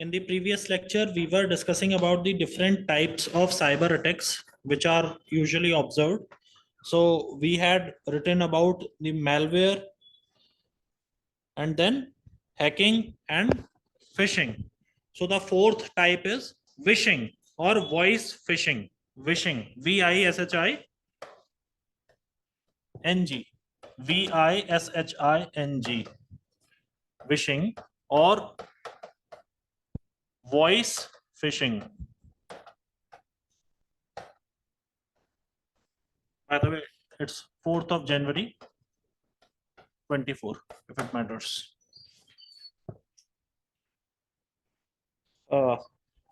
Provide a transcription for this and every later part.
In the previous lecture, we were discussing about the different types of cyber attacks which are usually observed. So we had written about the malware and then hacking and phishing. So the fourth type is wishing or voice phishing. Wishing, VISHING, VISHING, wishing or voice phishing. By the way, it's 4th of January 24, if it matters.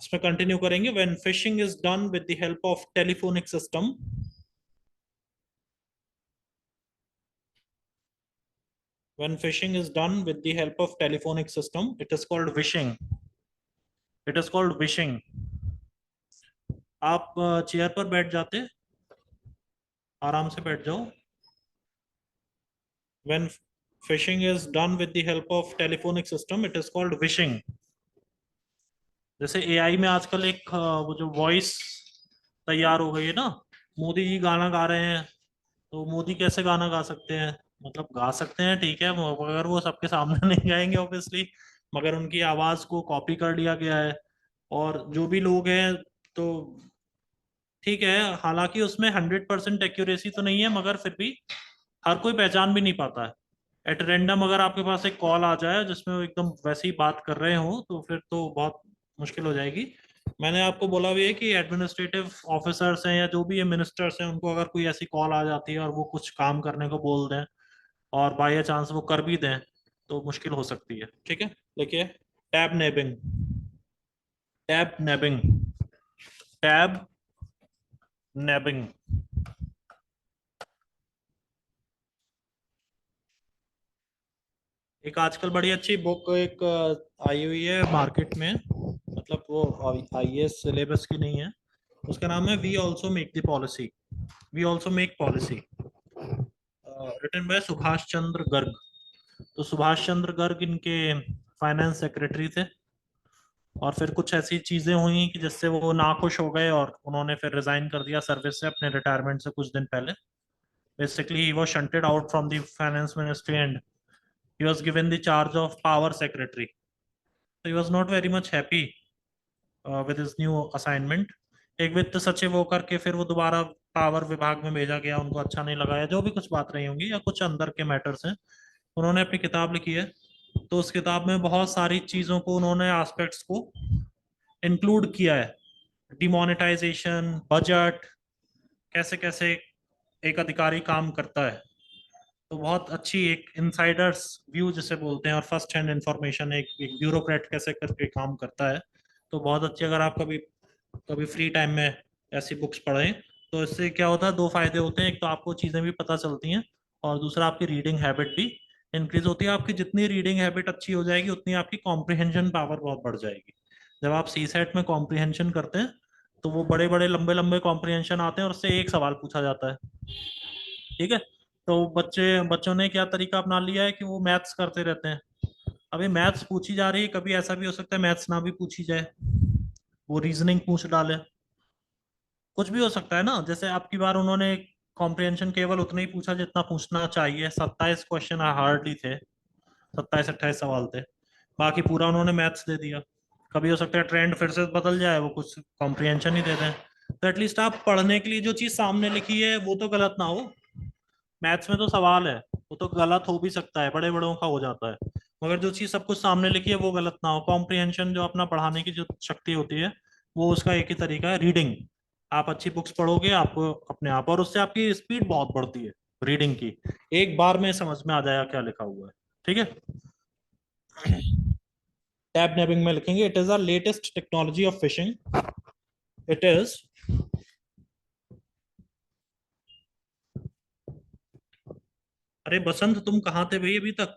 इसमें continue करेंगे. When phishing is done with the help of telephonic system, when phishing is done with the help of telephonic system, it is called wishing. It is called wishing. आप chair पर बैठ जाते, आराम से बैठ जाओ. When phishing is done with the help of telephonic system, it is called wishing. जैसे AI में आजकल एक वो जो वॉइस तैयार हो गई है ना, मोदी जी गाना गा रहे हैं, तो मोदी कैसे गाना गा सकते हैं? मतलब गा सकते हैं, ठीक है, मगर वो सबके सामने नहीं गाएंगे ऑब्वियसली, मगर उनकी आवाज को कॉपी कर लिया गया है. और जो भी लोग हैं, तो ठीक है, हालांकि उसमें 100% एक्यूरेसी तो नहीं है, मगर फिर भी हर कोई पहचान भी नहीं पाता है. एट रैंडम अगर आपके पास एक कॉल आ जाए जिसमें वो एकदम वैसे ही बात कर रहे हो, तो फिर तो बहुत मुश्किल हो जाएगी. मैंने आपको बोला भी है कि एडमिनिस्ट्रेटिव ऑफिसर्स हैं या जो भी मिनिस्टर्स हैं, उनको अगर कोई ऐसी कॉल आ जाती है और वो कुछ काम करने को बोल दें और बाय चांस वो कर भी दें, तो मुश्किल हो सकती है. ठीक है, देखिए, टैब नेबिंग, टैब नेबिंग, टैब नेबिंग. एक आजकल बड़ी अच्छी बुक एक आई हुई है मार्केट में, मतलब वो आईएएस सिलेबस की नहीं है. उसका नाम है we also make the policy, we also make policy, written by Subhash Chandra Garg. तो सुभाष चंद्र गर्ग इनके फाइनेंस सेक्रेटरी थे, और फिर कुछ ऐसी चीजें हुई कि जिससे वो नाखुश हो गए और उन्होंने फिर रिजाइन कर दिया सर्विस से अपने रिटायरमेंट से कुछ दिन पहले. Basically he was shunted out from the finance ministry and he was given the charge of power secretary. So he was not very much happy with his new assignment. एक वित्त सचिव होकर के फिर वो दोबारा पावर विभाग में भेजा गया, उनको अच्छा नहीं लगा, या जो भी कुछ बात रही होंगी या कुछ अंदर के मैटर्स हैं. उन्होंने अपनी किताब लिखी है, तो उस किताब में बहुत सारी चीजों को उन्होंने एस्पेक्ट्स को इंक्लूड किया है. डिमोनेटाइजेशन, बजट, कैसे कैसे एक अधिकारी काम करता है. तो बहुत अच्छी एक इनसाइडर्स व्यू जिसे बोलते हैं, और फर्स्ट हैंड इंफॉर्मेशन, एक ब्यूरोक्रेट कैसे करके काम करता है. तो बहुत अच्छी, अगर आप कभी कभी फ्री टाइम में ऐसी बुक्स पढ़ें, तो इससे क्या होता है, दो फायदे होते हैं. एक तो आपको चीज़ें भी पता चलती हैं, और दूसरा आपकी रीडिंग हैबिट भी इंक्रीज होती है. आपकी जितनी रीडिंग हैबिट अच्छी हो जाएगी, उतनी आपकी कॉम्प्रिहेंशन पावर बहुत बढ़ जाएगी. जब आप सी सेट में कॉम्प्रिहेंशन करते हैं, तो वो बड़े बड़े लंबे लंबे कॉम्प्रिहेंशन आते हैं और उससे एक सवाल पूछा जाता है. ठीक है, तो बच्चों ने क्या तरीका अपना लिया है कि वो मैथ्स करते रहते हैं. अभी मैथ्स पूछी जा रही है, कभी ऐसा भी हो सकता है मैथ्स ना भी पूछी जाए, वो रीजनिंग पूछ डाले, कुछ भी हो सकता है ना. जैसे आपकी बार उन्होंने कॉम्प्रिहेंशन केवल उतना ही पूछा जितना पूछना चाहिए, 27 क्वेश्चन हार्डली थे, 27-28 सवाल थे, बाकी पूरा उन्होंने मैथ्स दे दिया. कभी हो सकता है ट्रेंड फिर से बदल जाए, वो कुछ कॉम्प्रिहेंशन ही दे दें. तो एटलीस्ट आप पढ़ने के लिए जो चीज सामने लिखी है वो तो गलत ना हो. मैथ्स में तो सवाल है, वो तो गलत हो भी सकता है, बड़े बड़ों का हो जाता है, मगर जो चीज सब कुछ सामने लिखी है वो गलत ना हो. कॉम्प्रिहेंशन जो अपना पढ़ाने की जो शक्ति होती है, वो उसका एक ही तरीका है, रीडिंग. आप अच्छी बुक्स पढ़ोगे, आपको अपने आप, और उससे आपकी स्पीड बहुत बढ़ती है रीडिंग की. एक बार में समझ में आ जाएगा क्या लिखा हुआ है. ठीक है, टैब नैबिंग में लिखेंगे, it is a latest technology of fishing. It is, अरे बसंत तुम कहाँ थे भाई अभी तक?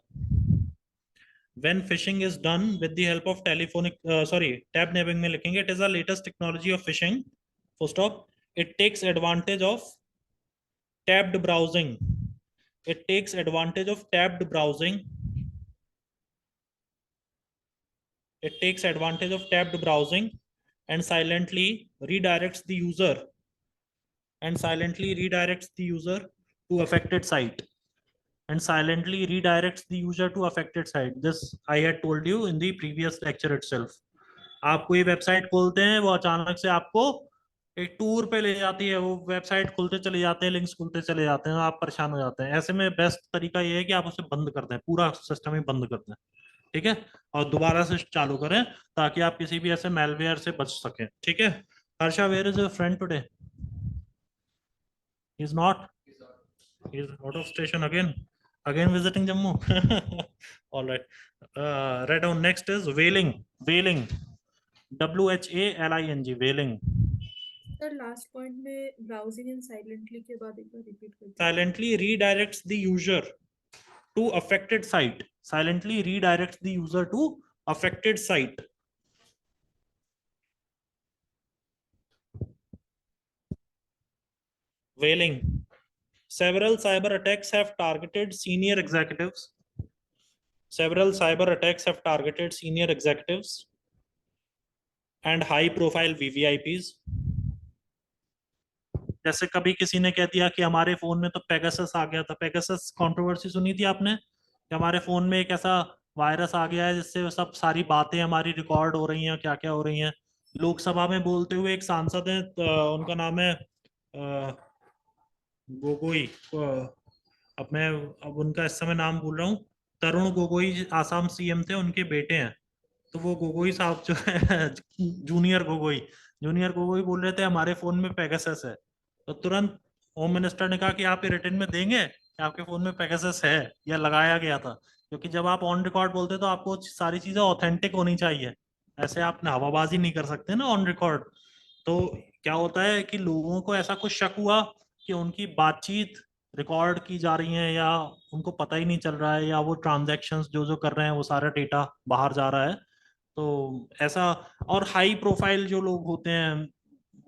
When phishing is done with the help of telephonic, sorry, tab nabbing में लिखेंगे, it is the latest technology of phishing. Full stop. It takes advantage of tabbed browsing. It takes advantage of tabbed browsing It takes advantage of tabbed browsing and silently redirects the user to affected site and silently redirects the user to affected site. This I had told you in the previous lecture itself. आप कोई website खोलते हैं, वो अचानक से आपको एक tour पे ले जाती है, वो वेबसाइट खुलते चले जाते हैं, लिंक्स खुलते चले जाते हैं, आप परेशान हो जाते हैं। ऐसे में बेस्ट तरीका ये है कि आप उसे बंद कर दें, पूरा सिस्टम ही बंद कर दें, ठीक है, और दोबारा से चालू करें, ताकि आप किसी भी ऐसे मेलवेयर से बच सकें, ठीक है। Harsha, where is your friend today? Is not, is out of station again visiting Jammu. All right. Right down. Next is whaling. Whaling. WHALING. Whaling. Sir last point में ब्राउजिंग एंड साइलेंटली के बाद एक बार repeat करते हैं। Silently redirects the user to affected site. Silently redirects the user to affected site. Whaling. Several cyber attacks have targeted senior executives. Several cyber attacks have targeted senior executives and high profile VVIPs. जैसे कभी किसी ने कह दिया कि हमारे phone में तो पेगासस आ गया था। पेगासस कंट्रोवर्सी सुनी थी आपने, कि हमारे फोन में एक ऐसा वायरस आ गया है जिससे सब सारी बातें हमारी रिकॉर्ड हो रही हैं, क्या क्या हो रही हैं। लोकसभा में बोलते हुए एक सांसद है, उनका नाम है गोगोई। अब उनका इस समय नाम भूल रहा हूँ। तरुण गोगोई आसाम सीएम थे, उनके बेटे हैं। तो वो गोगोई साहब जो है जूनियर गोगोई बोल रहे थे हमारे फोन में पेगासस है। तो तुरंत होम मिनिस्टर ने कहा कि आप ये रिटर्न में देंगे कि आपके फोन में पेगासस है या लगाया गया था, क्योंकि जब आप ऑन रिकॉर्ड बोलते तो आपको सारी चीजें ऑथेंटिक होनी चाहिए। ऐसे आप हवाबाजी नहीं कर सकते ना ऑन रिकॉर्ड। तो क्या होता है कि लोगों को ऐसा कुछ शक हुआ कि उनकी बातचीत रिकॉर्ड की जा रही है, या उनको पता ही नहीं चल रहा है, या वो ट्रांजैक्शंस जो जो कर रहे हैं वो सारा डेटा बाहर जा रहा है। तो ऐसा, और हाई प्रोफाइल जो लोग होते हैं,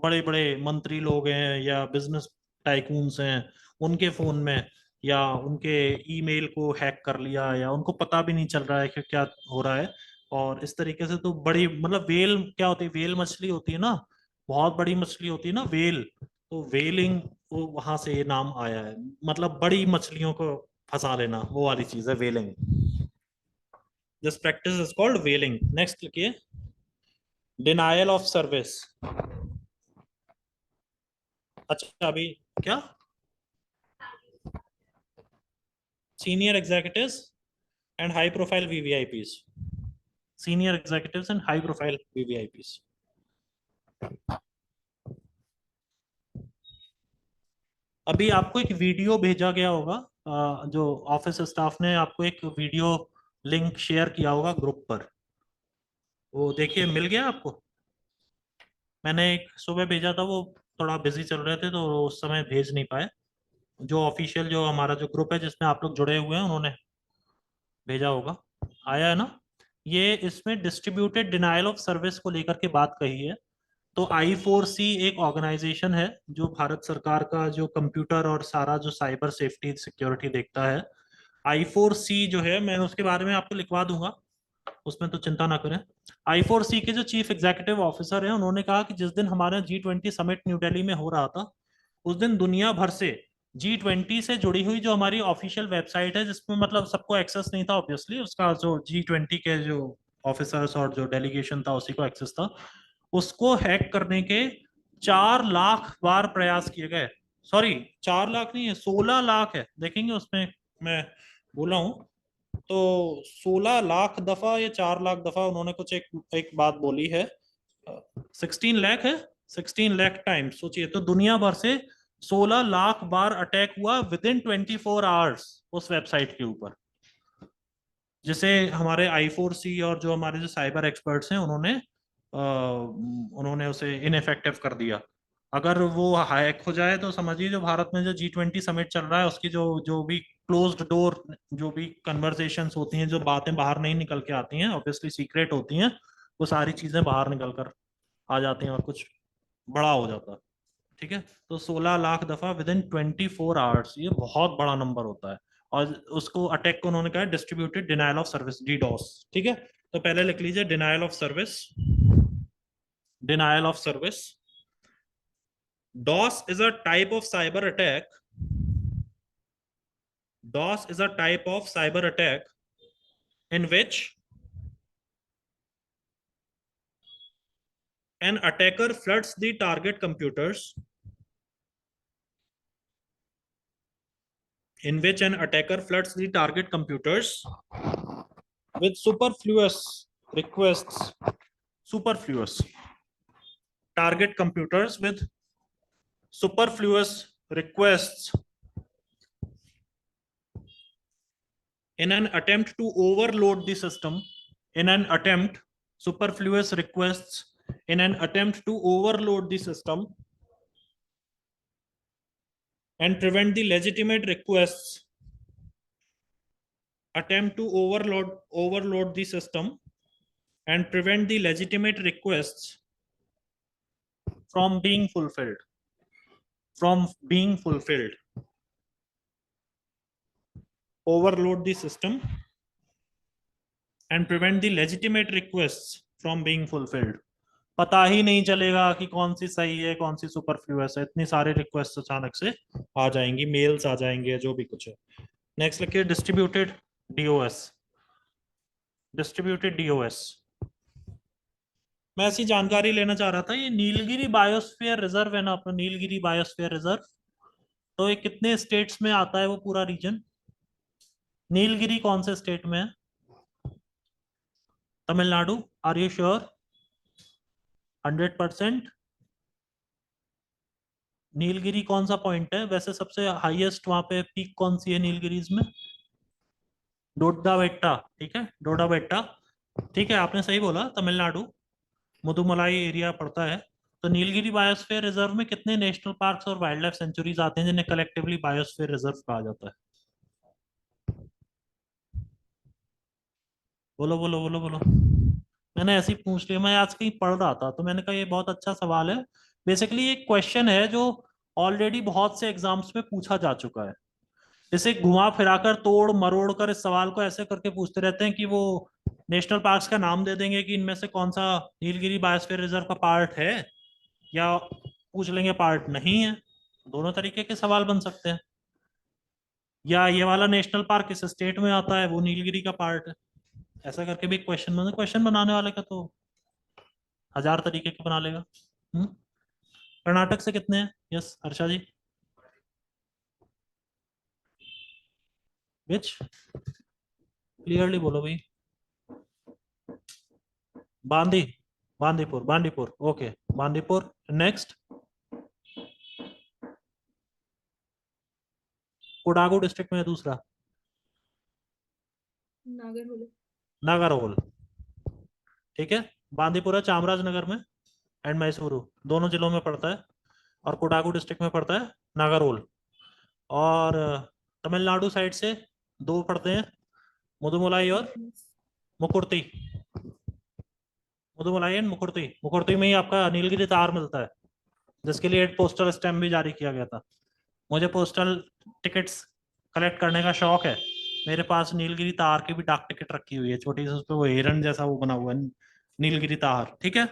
बड़े बड़े मंत्री लोग हैं या बिजनेस टाइकून्स हैं, उनके फोन में या उनके ईमेल को हैक कर लिया, या उनको पता भी नहीं चल रहा है कि क्या हो रहा है। और इस तरीके से तो बड़ी, मतलब वेल क्या होती है, वेल मछली होती है ना, बहुत बड़ी मछली होती है ना वेल, तो वेलिंग, वो वहां से ये नाम आया है, मतलब बड़ी मछलियों को फंसा लेना, वो वाली चीज है whaling. This practice is called whaling. Next लिखिए, डिनायल ऑफ सर्विस। अच्छा, अभी क्या, senior executives and high profile VVIPs, senior executives and high profile VVIPs. अभी आपको एक वीडियो भेजा गया होगा, जो ऑफिस स्टाफ ने आपको एक वीडियो लिंक शेयर किया होगा ग्रुप पर, वो देखिए, मिल गया आपको? मैंने एक सुबह भेजा था, वो थोड़ा बिजी चल रहे थे तो उस समय भेज नहीं पाए। जो ऑफिशियल, जो हमारा जो ग्रुप है जिसमें आप लोग जुड़े हुए हैं, उन्होंने भेजा होगा। आया है ना? ये इसमें डिस्ट्रीब्यूटेड डिनायल ऑफ सर्विस को लेकर के बात कही है। तो I4C एक ऑर्गेनाइजेशन है जो भारत सरकार का जो कंप्यूटर और सारा जो साइबर सेफ्टी सिक्योरिटी देखता है। I4C जो है, मैं उसके बारे में आपको लिखवा दूंगा, उसमें तो चिंता ना करें। I4C के जो चीफ एग्जीक्यूटिव ऑफिसर हैं, उन्होंने कहा कि जिस दिन हमारा G20 समिट न्यू दिल्ली में हो रहा था, उस दिन दुनिया भर से G20 से जुड़ी हुई जो हमारी ऑफिशियल वेबसाइट है, जिसमें मतलब सबको एक्सेस नहीं था ऑब्वियसली, उसका जो G20 के जो ऑफिसर्स और जो डेलीगेशन था उसी को एक्सेस था, उसको हैक करने के 4 लाख बार प्रयास किए गए। सॉरी, 4 लाख नहीं है, 16 लाख है, देखेंगे उसमें, मैं बोला हूँ। तो 16 लाख दफा या 4 लाख दफा उन्होंने कुछ एक एक बात बोली है। 16 लाख है, 16 लाख टाइम, सोचिए, तो दुनिया भर से 16 लाख बार अटैक हुआ विद इन 24 आवर्स उस वेबसाइट के ऊपर, जिसे हमारे I4C और जो हमारे जो साइबर एक्सपर्ट्स हैं, उन्होंने उसे इनफेक्टिव कर दिया। अगर वो हैक हो जाए तो समझिए, जो भारत में जो G20 समिट चल रहा है, उसकी जो जो भी क्लोज्ड डोर, जो भी कन्वर्सेशंस होती हैं, जो बातें बाहर नहीं निकल के आती हैं, ऑब्वियसली सीक्रेट होती हैं, वो सारी चीजें बाहर निकल कर आ जाती हैं और कुछ बड़ा हो जाता है। ठीक है, तो 16 लाख दफा विद इन 24 आवर्स, ये बहुत बड़ा नंबर होता है। और उसको अटैक को उन्होंने कहा distributed denial of service, DDoS। ठीक है, तो पहले लिख लीजिए denial of service, denial of service. DOS is a type of cyber attack. DOS is a type of cyber attack in which an attacker floods the target computers, in which an attacker floods the target computers with superfluous requests, superfluous target computers with superfluous requests in an attempt to overload the system, in an attempt, superfluous requests in an attempt to overload the system and prevent the legitimate requests, attempt to overload the system and prevent the legitimate requests from being fulfilled, from being fulfilled. Overload the system and prevent the legitimate requests from being fulfilled. पता ही नहीं चलेगा कि कौन सी सही है कौन सी superfluous है, इतनी सारे रिक्वेस्ट अचानक से आ जाएंगी, मेल्स आ जाएंगे, जो भी कुछ है। नेक्स्ट लिखिए डिस्ट्रीब्यूटेड डीओएस, डिस्ट्रीब्यूटेड डीओएस। मैं ऐसी जानकारी लेना चाह रहा था, ये नीलगिरी बायोस्फीयर रिजर्व है ना अपना, नीलगिरी बायोस्फीयर रिजर्व, तो ये कितने स्टेट्स में आता है वो पूरा रीजन? नीलगिरी कौन से स्टेट में है? Tamil Nadu? Are you sure? 100%? Nilgiri कौन सा पॉइंट है वैसे सबसे हाईएस्ट, वहां पे पीक कौन सी है नीलगिरीज में? डोडा बेट्टा, ठीक है, डोडा बेट्टा, ठीक है, आपने सही बोला, तमिलनाडु मुदुमलाई एरिया पड़ता है। तो नीलगिरी बायोस्फीयर रिजर्व में कितने नेशनल पार्क्स और वाइल्ड लाइफ सेंचुरीज आते हैं जिन्हें कलेक्टिवली बायोस्फीयर रिजर्व कहा जाता है? बोलो बोलो बोलो बोलो। मैंने ऐसे ही पूछ लिया, मैं आज कहीं पढ़ रहा था तो मैंने कहा ये बहुत अच्छा सवाल है। बेसिकली एक क्वेश्चन है जो ऑलरेडी बहुत से एग्जाम्स में पूछा जा चुका है। इसे घुमा फिराकर तोड़ मरोड़ कर इस सवाल को ऐसे करके पूछते रहते हैं कि वो नेशनल पार्क्स का नाम दे देंगे कि इनमें से कौन सा नीलगिरी बायोस्फीयर रिजर्व का पार्ट है, या पूछ लेंगे पार्ट नहीं है। दोनों तरीके के सवाल बन सकते हैं। या ये वाला नेशनल पार्क किस स्टेट में आता है, वो नीलगिरी का पार्ट है, ऐसा करके भी क्वेश्चन बना। क्वेश्चन बनाने वाले का तो हजार तरीके के बना लेगा। कर्नाटक से कितने हैं? यस हर्षा जी। विच? क्लियरली बोलो भाई। बांदी, Bandipur, Bandipur, okay, Bandipur. Next Kodagu district में है दूसरा, नागरहोले। नागरहोल, ठीक है। बांदीपुरा चामराजनगर में एंड मैसूरू दोनों जिलों में पड़ता है, और कोडागू डिस्ट्रिक्ट में पड़ता है नागरहोल। और तमिलनाडु साइड से दो पड़ते हैं, मुदुमलाई और मुकुर्ती, मुदुमलाई एंड मुकुर्ती। मुकुर्ती में ही आपका नीलगिरी तार मिलता है, जिसके लिए एक पोस्टल स्टैम्प भी जारी किया गया था। मुझे पोस्टल टिकट्स कलेक्ट करने का शौक है, मेरे पास नीलगिरी तार की भी डाक टिकट रखी हुई है छोटी सी, उस पर वो हिरन जैसा वो बना हुआ है, नीलगिरी तार, ठीक है।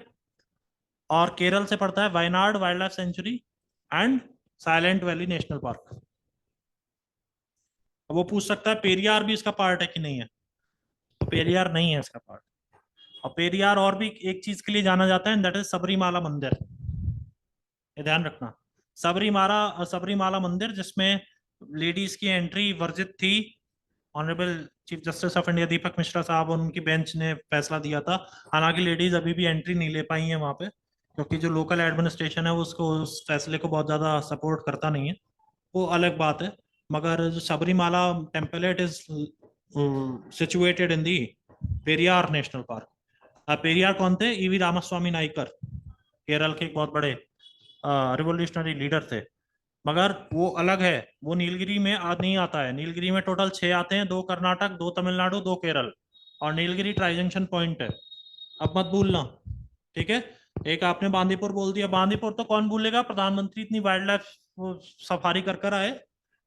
और केरल से पड़ता है Wayanad wild life sanctuary and silent valley national park. अब वो पूछ सकता है पेरियार भी इसका पार्ट है कि नहीं है, तो पेरियार नहीं है इसका पार्ट। और पेरियार और भी एक चीज के लिए जाना जाता है, दैट इज सबरीमाला मंदिर, ये ध्यान रखना। सबरीमाला, सबरीमाला मंदिर जिसमें लेडीज की एंट्री वर्जित थी, honourable chief justice of India Dipak Misra साहब और उनकी बेंच ने फैसला दिया था। हालांकि लेडीज अभी भी एंट्री नहीं ले पाई हैं वहां पे, क्योंकि जो लोकल एडमिनिस्ट्रेशन है वो उसको, उस फैसले को बहुत ज्यादा सपोर्ट करता नहीं है, वो अलग बात है। मगर जो सबरीमाला टेम्पल है, it is situated in the Periyar national park. Periyar कौन थे? ईवी रामास्वामी नाइकर, केरल के एक बहुत बड़े रिवोल्यूशनरी लीडर थे। मगर वो अलग है, वो नीलगिरी में नहीं आता है। नीलगिरी में टोटल 6 आते हैं, 2 कर्नाटक, 2 तमिलनाडु, 2 केरल, और नीलगिरी ट्राई जंक्शन पॉइंट है, अब मत भूलना, ठीक है। एक आपने बांदीपुर बोल दिया, बांदीपुर तो कौन भूलेगा, प्रधानमंत्री इतनी वाइल्ड लाइफ सफारी कर कर आए,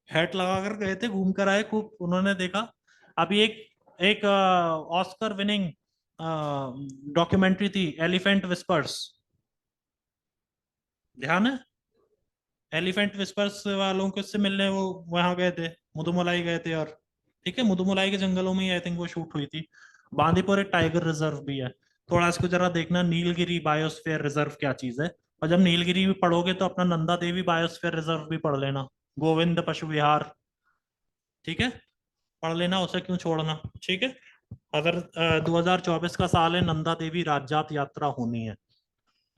हैट लगा कर गए थे, घूम कर आए खूब, उन्होंने देखा। अभी एक एक ऑस्कर विनिंग डॉक्यूमेंट्री थी एलिफेंट विस्पर्स, ध्यान है? एलिफेंट विस्पर्स वालों को से मिलने वो वहां गए थे, मुदुमलाई गए थे। और ठीक है, मुदुमलाई के जंगलों में ही आई थिंक वो शूट हुई थी। बांदीपुर एक टाइगर रिजर्व भी है। थोड़ा इसको जरा देखना, नीलगिरी बायोस्फीयर रिजर्व क्या चीज है। और जब नीलगिरी भी पढ़ोगे तो अपना नंदा देवी बायोस्फीयर रिजर्व भी पढ़ लेना, गोविंद पशु विहार, ठीक है, पढ़ लेना, उसे क्यों छोड़ना। ठीक है। अगर 2024 का साल है, नंदा देवी राजजात यात्रा होनी है,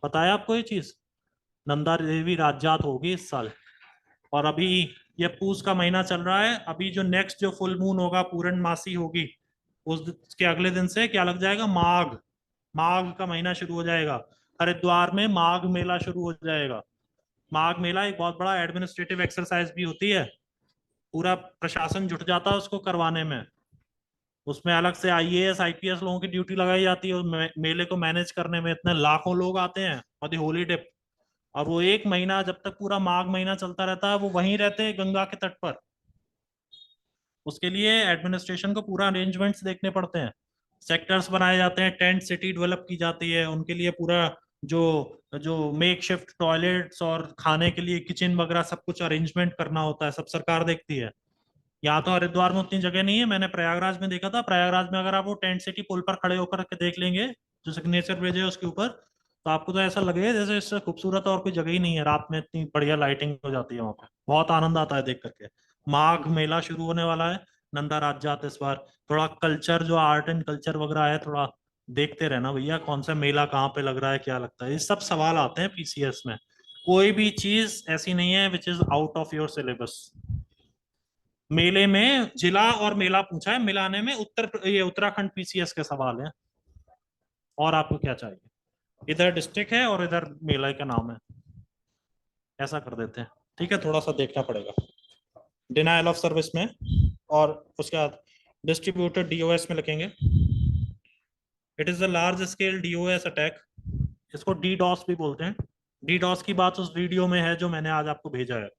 पता है आपको ये चीज? नंदा देवी राजजात होगी इस साल। और अभी ये पूस का महीना चल रहा है, अभी जो नेक्स्ट जो फुल मून होगा, पूर्णमासी होगी, उसके अगले दिन से क्या लग जाएगा, माघ। माघ का महीना शुरू हो जाएगा। हरिद्वार में माघ मेला शुरू हो जाएगा। माघ मेला एक बहुत बड़ा एडमिनिस्ट्रेटिव एक्सरसाइज भी होती है, पूरा प्रशासन जुट जाता है उसको करवाने में। उसमें अलग से आईएएस आईपीएस लोगों की ड्यूटी लगाई जाती है, उस मेले को मैनेज करने में इतने लाखों लोग आते हैं और दी होली डिप। और वो एक महीना जब तक पूरा माघ महीना चलता रहता है वो वहीं रहते हैं गंगा के तट पर। उसके लिए एडमिनिस्ट्रेशन को पूरा अरेंजमेंट्स देखने पड़ते हैं, सेक्टर्स बनाए जाते हैं, टेंट सिटी डेवलप की जाती है उनके लिए, पूरा जो जो मेक शिफ्ट टॉयलेट्स और खाने के लिए किचन वगैरह सब कुछ अरेंजमेंट करना होता है, सब सरकार देखती है। यहाँ तो हरिद्वार में उतनी जगह नहीं है, मैंने प्रयागराज में देखा था। प्रयागराज में अगर आप वो टेंट सिटी पुल पर खड़े होकर के देख लेंगे, जो सिग्नेचर ब्रिज है उसके ऊपर, तो आपको तो ऐसा लगेगा जैसे इससे खूबसूरत और कोई जगह ही नहीं है। रात में इतनी बढ़िया लाइटिंग हो जाती है वहां पे, बहुत आनंद आता है देख करके। माघ मेला शुरू होने वाला है, नंदा राज जात इस बार। थोड़ा कल्चर, जो आर्ट एंड कल्चर वगैरह है, थोड़ा देखते रहना भैया, कौन सा मेला कहाँ पे लग रहा है, क्या लगता है, ये सब सवाल आते हैं पीसीएस में। कोई भी चीज ऐसी नहीं है which is out of your syllabus. मेले में जिला और मेला पूछा है, मिलाने में ये उत्तराखंड पीसीएस के सवाल हैं। और आपको क्या चाहिए? इधर डिस्ट्रिक्ट है और इधर मेला का नाम है, ऐसा कर देते हैं। ठीक है, थोड़ा सा देखना पड़ेगा डिनायल ऑफ सर्विस में। और उसके बाद डिस्ट्रीब्यूटेड डीओएस में लिखेंगे, it is the large scale DOS attack. इसको डीडॉस भी बोलते हैं। डीडॉस की बात उस वीडियो में है जो मैंने आज आपको भेजा है।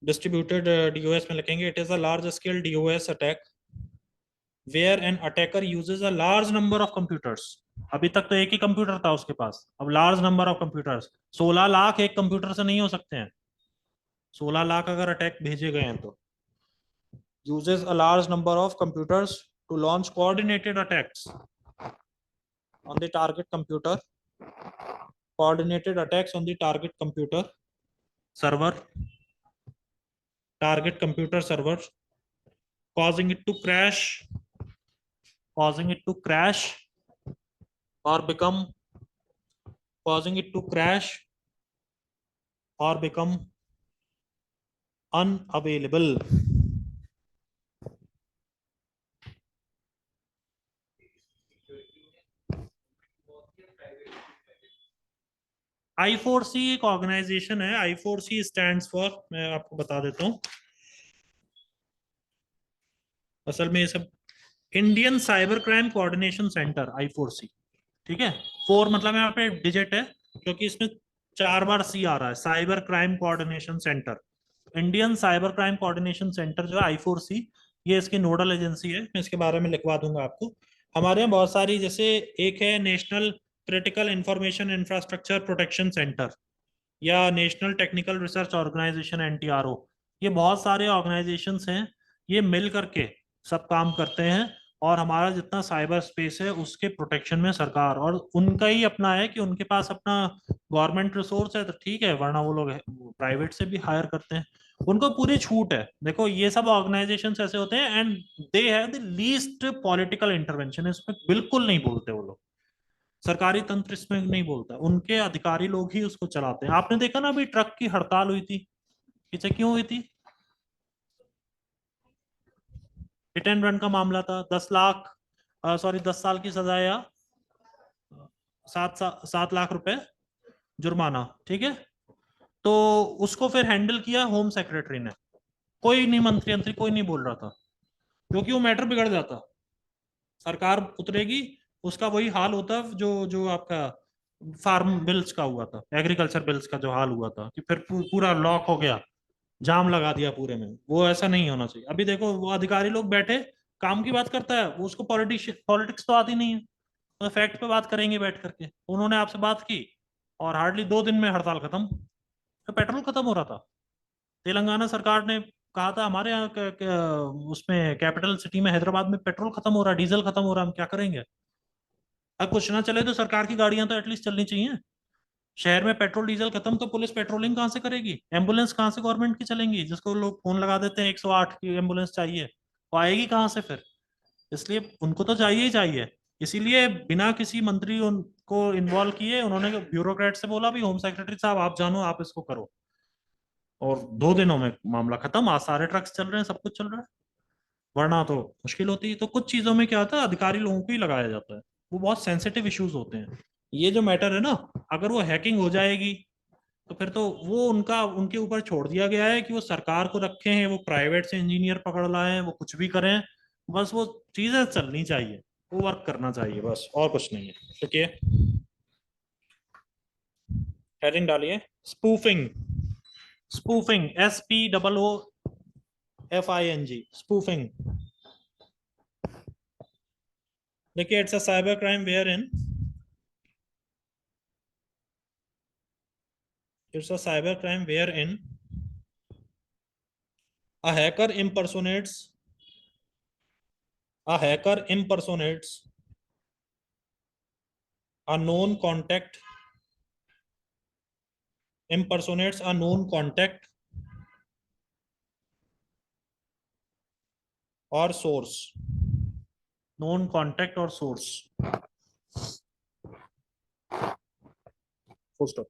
डिस्ट्रीब्यूटेड डीओएस में लिखेंगे, it is a large scale DOS attack where an attacker uses a large number of computers. अभी तक तो एक ही कंप्यूटर था उसके पास, अब large number of computers, 16 lakh एक कंप्यूटर से नहीं हो सकते हैं। 16 लाख अगर अटैक भेजे गए हैं तो uses a large number of computers to launch coordinated attacks on the target computer, coordinated attacks on the target computer server, target computer server, causing it to crash, causing it to crash or become, causing it to crash or become unavailable. I4C एक organisation है, I4C stands for, मैं आपको बता देता हूँ असल में ये सब, Indian cyber crime coordination centre, I4C। ठीक है, 4 मतलब यहाँ पे डिजिट है क्योंकि इसमें 4 बार सी आ रहा है, cyber crime coordination centre. Indian cyber crime coordination centre जो है I4C, ये इसकी नोडल एजेंसी है। मैं इसके बारे में लिखवा दूंगा आपको। हमारे यहाँ बहुत सारी, जैसे एक है national critical information infrastructure protection centre, या national technical research organisation NTRO. ये बहुत सारे ऑर्गेनाइजेशंस हैं, ये मिल करके सब काम करते हैं। और हमारा जितना साइबर स्पेस है उसके प्रोटेक्शन में सरकार, और उनका ही अपना है कि उनके पास अपना गवर्नमेंट रिसोर्स है तो ठीक है, वरना वो लोग प्राइवेट से भी हायर करते हैं, उनको पूरी छूट है। देखो ये सब ऑर्गेनाइजेशंस ऐसे होते हैं and they have the least political intervention, इसमें बिल्कुल नहीं बोलते वो लोग, सरकारी तंत्र इसमें नहीं बोलता, उनके अधिकारी लोग ही उसको चलाते हैं। आपने देखा ना अभी ट्रक की हड़ताल हुई थी, पीछे क्यों हुई थी? हिट एंड रन का मामला था, 10 लाख, सॉरी 10 साल की सजा या 7 लाख रुपए जुर्माना, ठीक है। तो उसको फिर हैंडल किया होम सेक्रेटरी ने, कोई नहीं, मंत्री मंत्री कोई नहीं बोल रहा था, क्योंकि वो मैटर बिगड़ जाता, सरकार उतरेगी, उसका वही हाल होता जो जो आपका फार्म बिल्स का हुआ था, एग्रीकल्चर बिल्स का जो हाल हुआ था, कि फिर पूरा लॉक हो गया, जाम लगा दिया पूरे में। वो ऐसा नहीं होना चाहिए। अभी देखो वो अधिकारी लोग बैठे, काम की बात करता है वो, उसको पॉलिटिक्स तो आती नहीं है, तो फैक्ट पे बात करेंगे बैठ करके। उन्होंने आपसे बात की और हार्डली 2 दिन में हड़ताल खत्म, तो पेट्रोल खत्म हो रहा था। तेलंगाना सरकार ने कहा था हमारे यहाँ उसमें कैपिटल सिटी में हैदराबाद में पेट्रोल खत्म हो रहा है, डीजल खत्म हो रहा है, हम क्या करेंगे। अब कुछ ना चले तो सरकार की गाड़ियां तो एटलीस्ट चलनी चाहिए। शहर में पेट्रोल डीजल खत्म तो पुलिस पेट्रोलिंग कहाँ से करेगी, एम्बुलेंस कहाँ से गवर्नमेंट की चलेंगी, जिसको लोग फोन लगा देते हैं 108 की एम्बुलेंस चाहिए, वो आएगी कहाँ से फिर। इसलिए उनको तो चाहिए ही चाहिए। इसीलिए बिना किसी मंत्री उनको इन्वॉल्व किए उन्होंने ब्यूरोक्रेट से बोला भी होम सेक्रेटरी साहब आप जानो, आप इसको करो। और 2 दिनों में मामला खत्म, आज सारे ट्रक्स चल रहे हैं, सब कुछ चल रहा है। वरना तो मुश्किल होती है। तो कुछ चीजों में क्या होता है, अधिकारी लोगों को ही लगाया जाता है, वो बहुत सेंसिटिव इश्यूज होते हैं। ये जो मैटर है ना, अगर वो हैकिंग हो जाएगी तो फिर तो वो उनका उनके ऊपर छोड़ दिया गया है कि वो सरकार को रखे हैं, वो प्राइवेट से इंजीनियर पकड़ लाए, वो कुछ भी करें, बस वो चीजें चलनी चाहिए, वो वर्क करना चाहिए, बस और कुछ नहीं है। ठीक है, हेडिंग डालिए, स्पूफिंग। Spoofing, SPOOFING, spoofing. देखिए, it's a cyber crime wherein, it's a cyber crime wherein a hacker impersonates a hacker impersonates a known contact impersonates a known contact or source, known contact or source, full stop।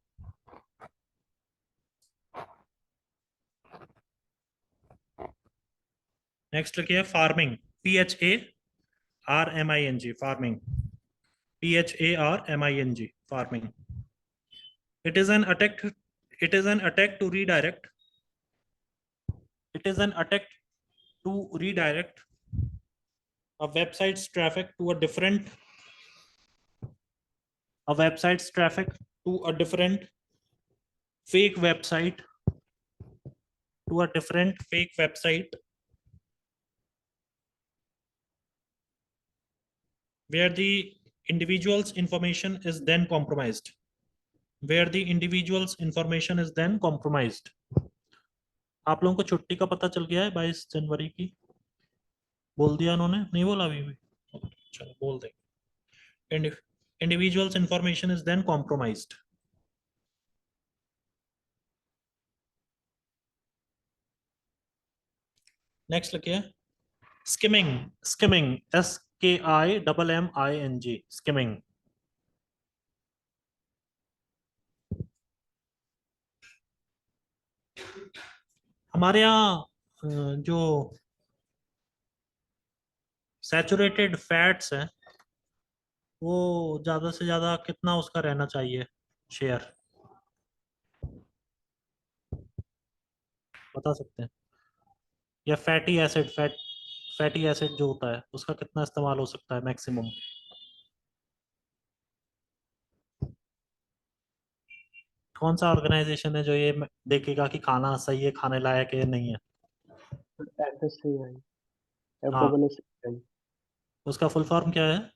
Next लिखिए, pharming, PHARMING, pharming, PHARMING, pharming. it is an attack it is an attack to redirect it is an attack to redirect a website's traffic to a different fake website to a different fake website where the individual's information is then compromised, where the individual's information is then compromised। आप लोगों को छुट्टी का पता चल गया है 22 जनवरी की? बोल दिया उन्होंने, नहीं बोला अभी भी? चलो बोल देंगे। individual's information is then compromised। Next लिखिए, स्किमिंग। Skimming, SKIMMING, skimming. हमारे यहाँ जो सैचुरेटेड फैट्स हैं वो ज्यादा से ज्यादा कितना उसका रहना चाहिए शेयर, बता सकते हैं? या फैटी एसिड जो होता है उसका कितना इस्तेमाल हो सकता है मैक्सिमम? कौन सा ऑर्गेनाइजेशन है जो ये देखेगा कि खाना सही है, खाने लायक है या नहीं है? FSCI, हाँ, FSSAI, उसका फुल फॉर्म क्या है?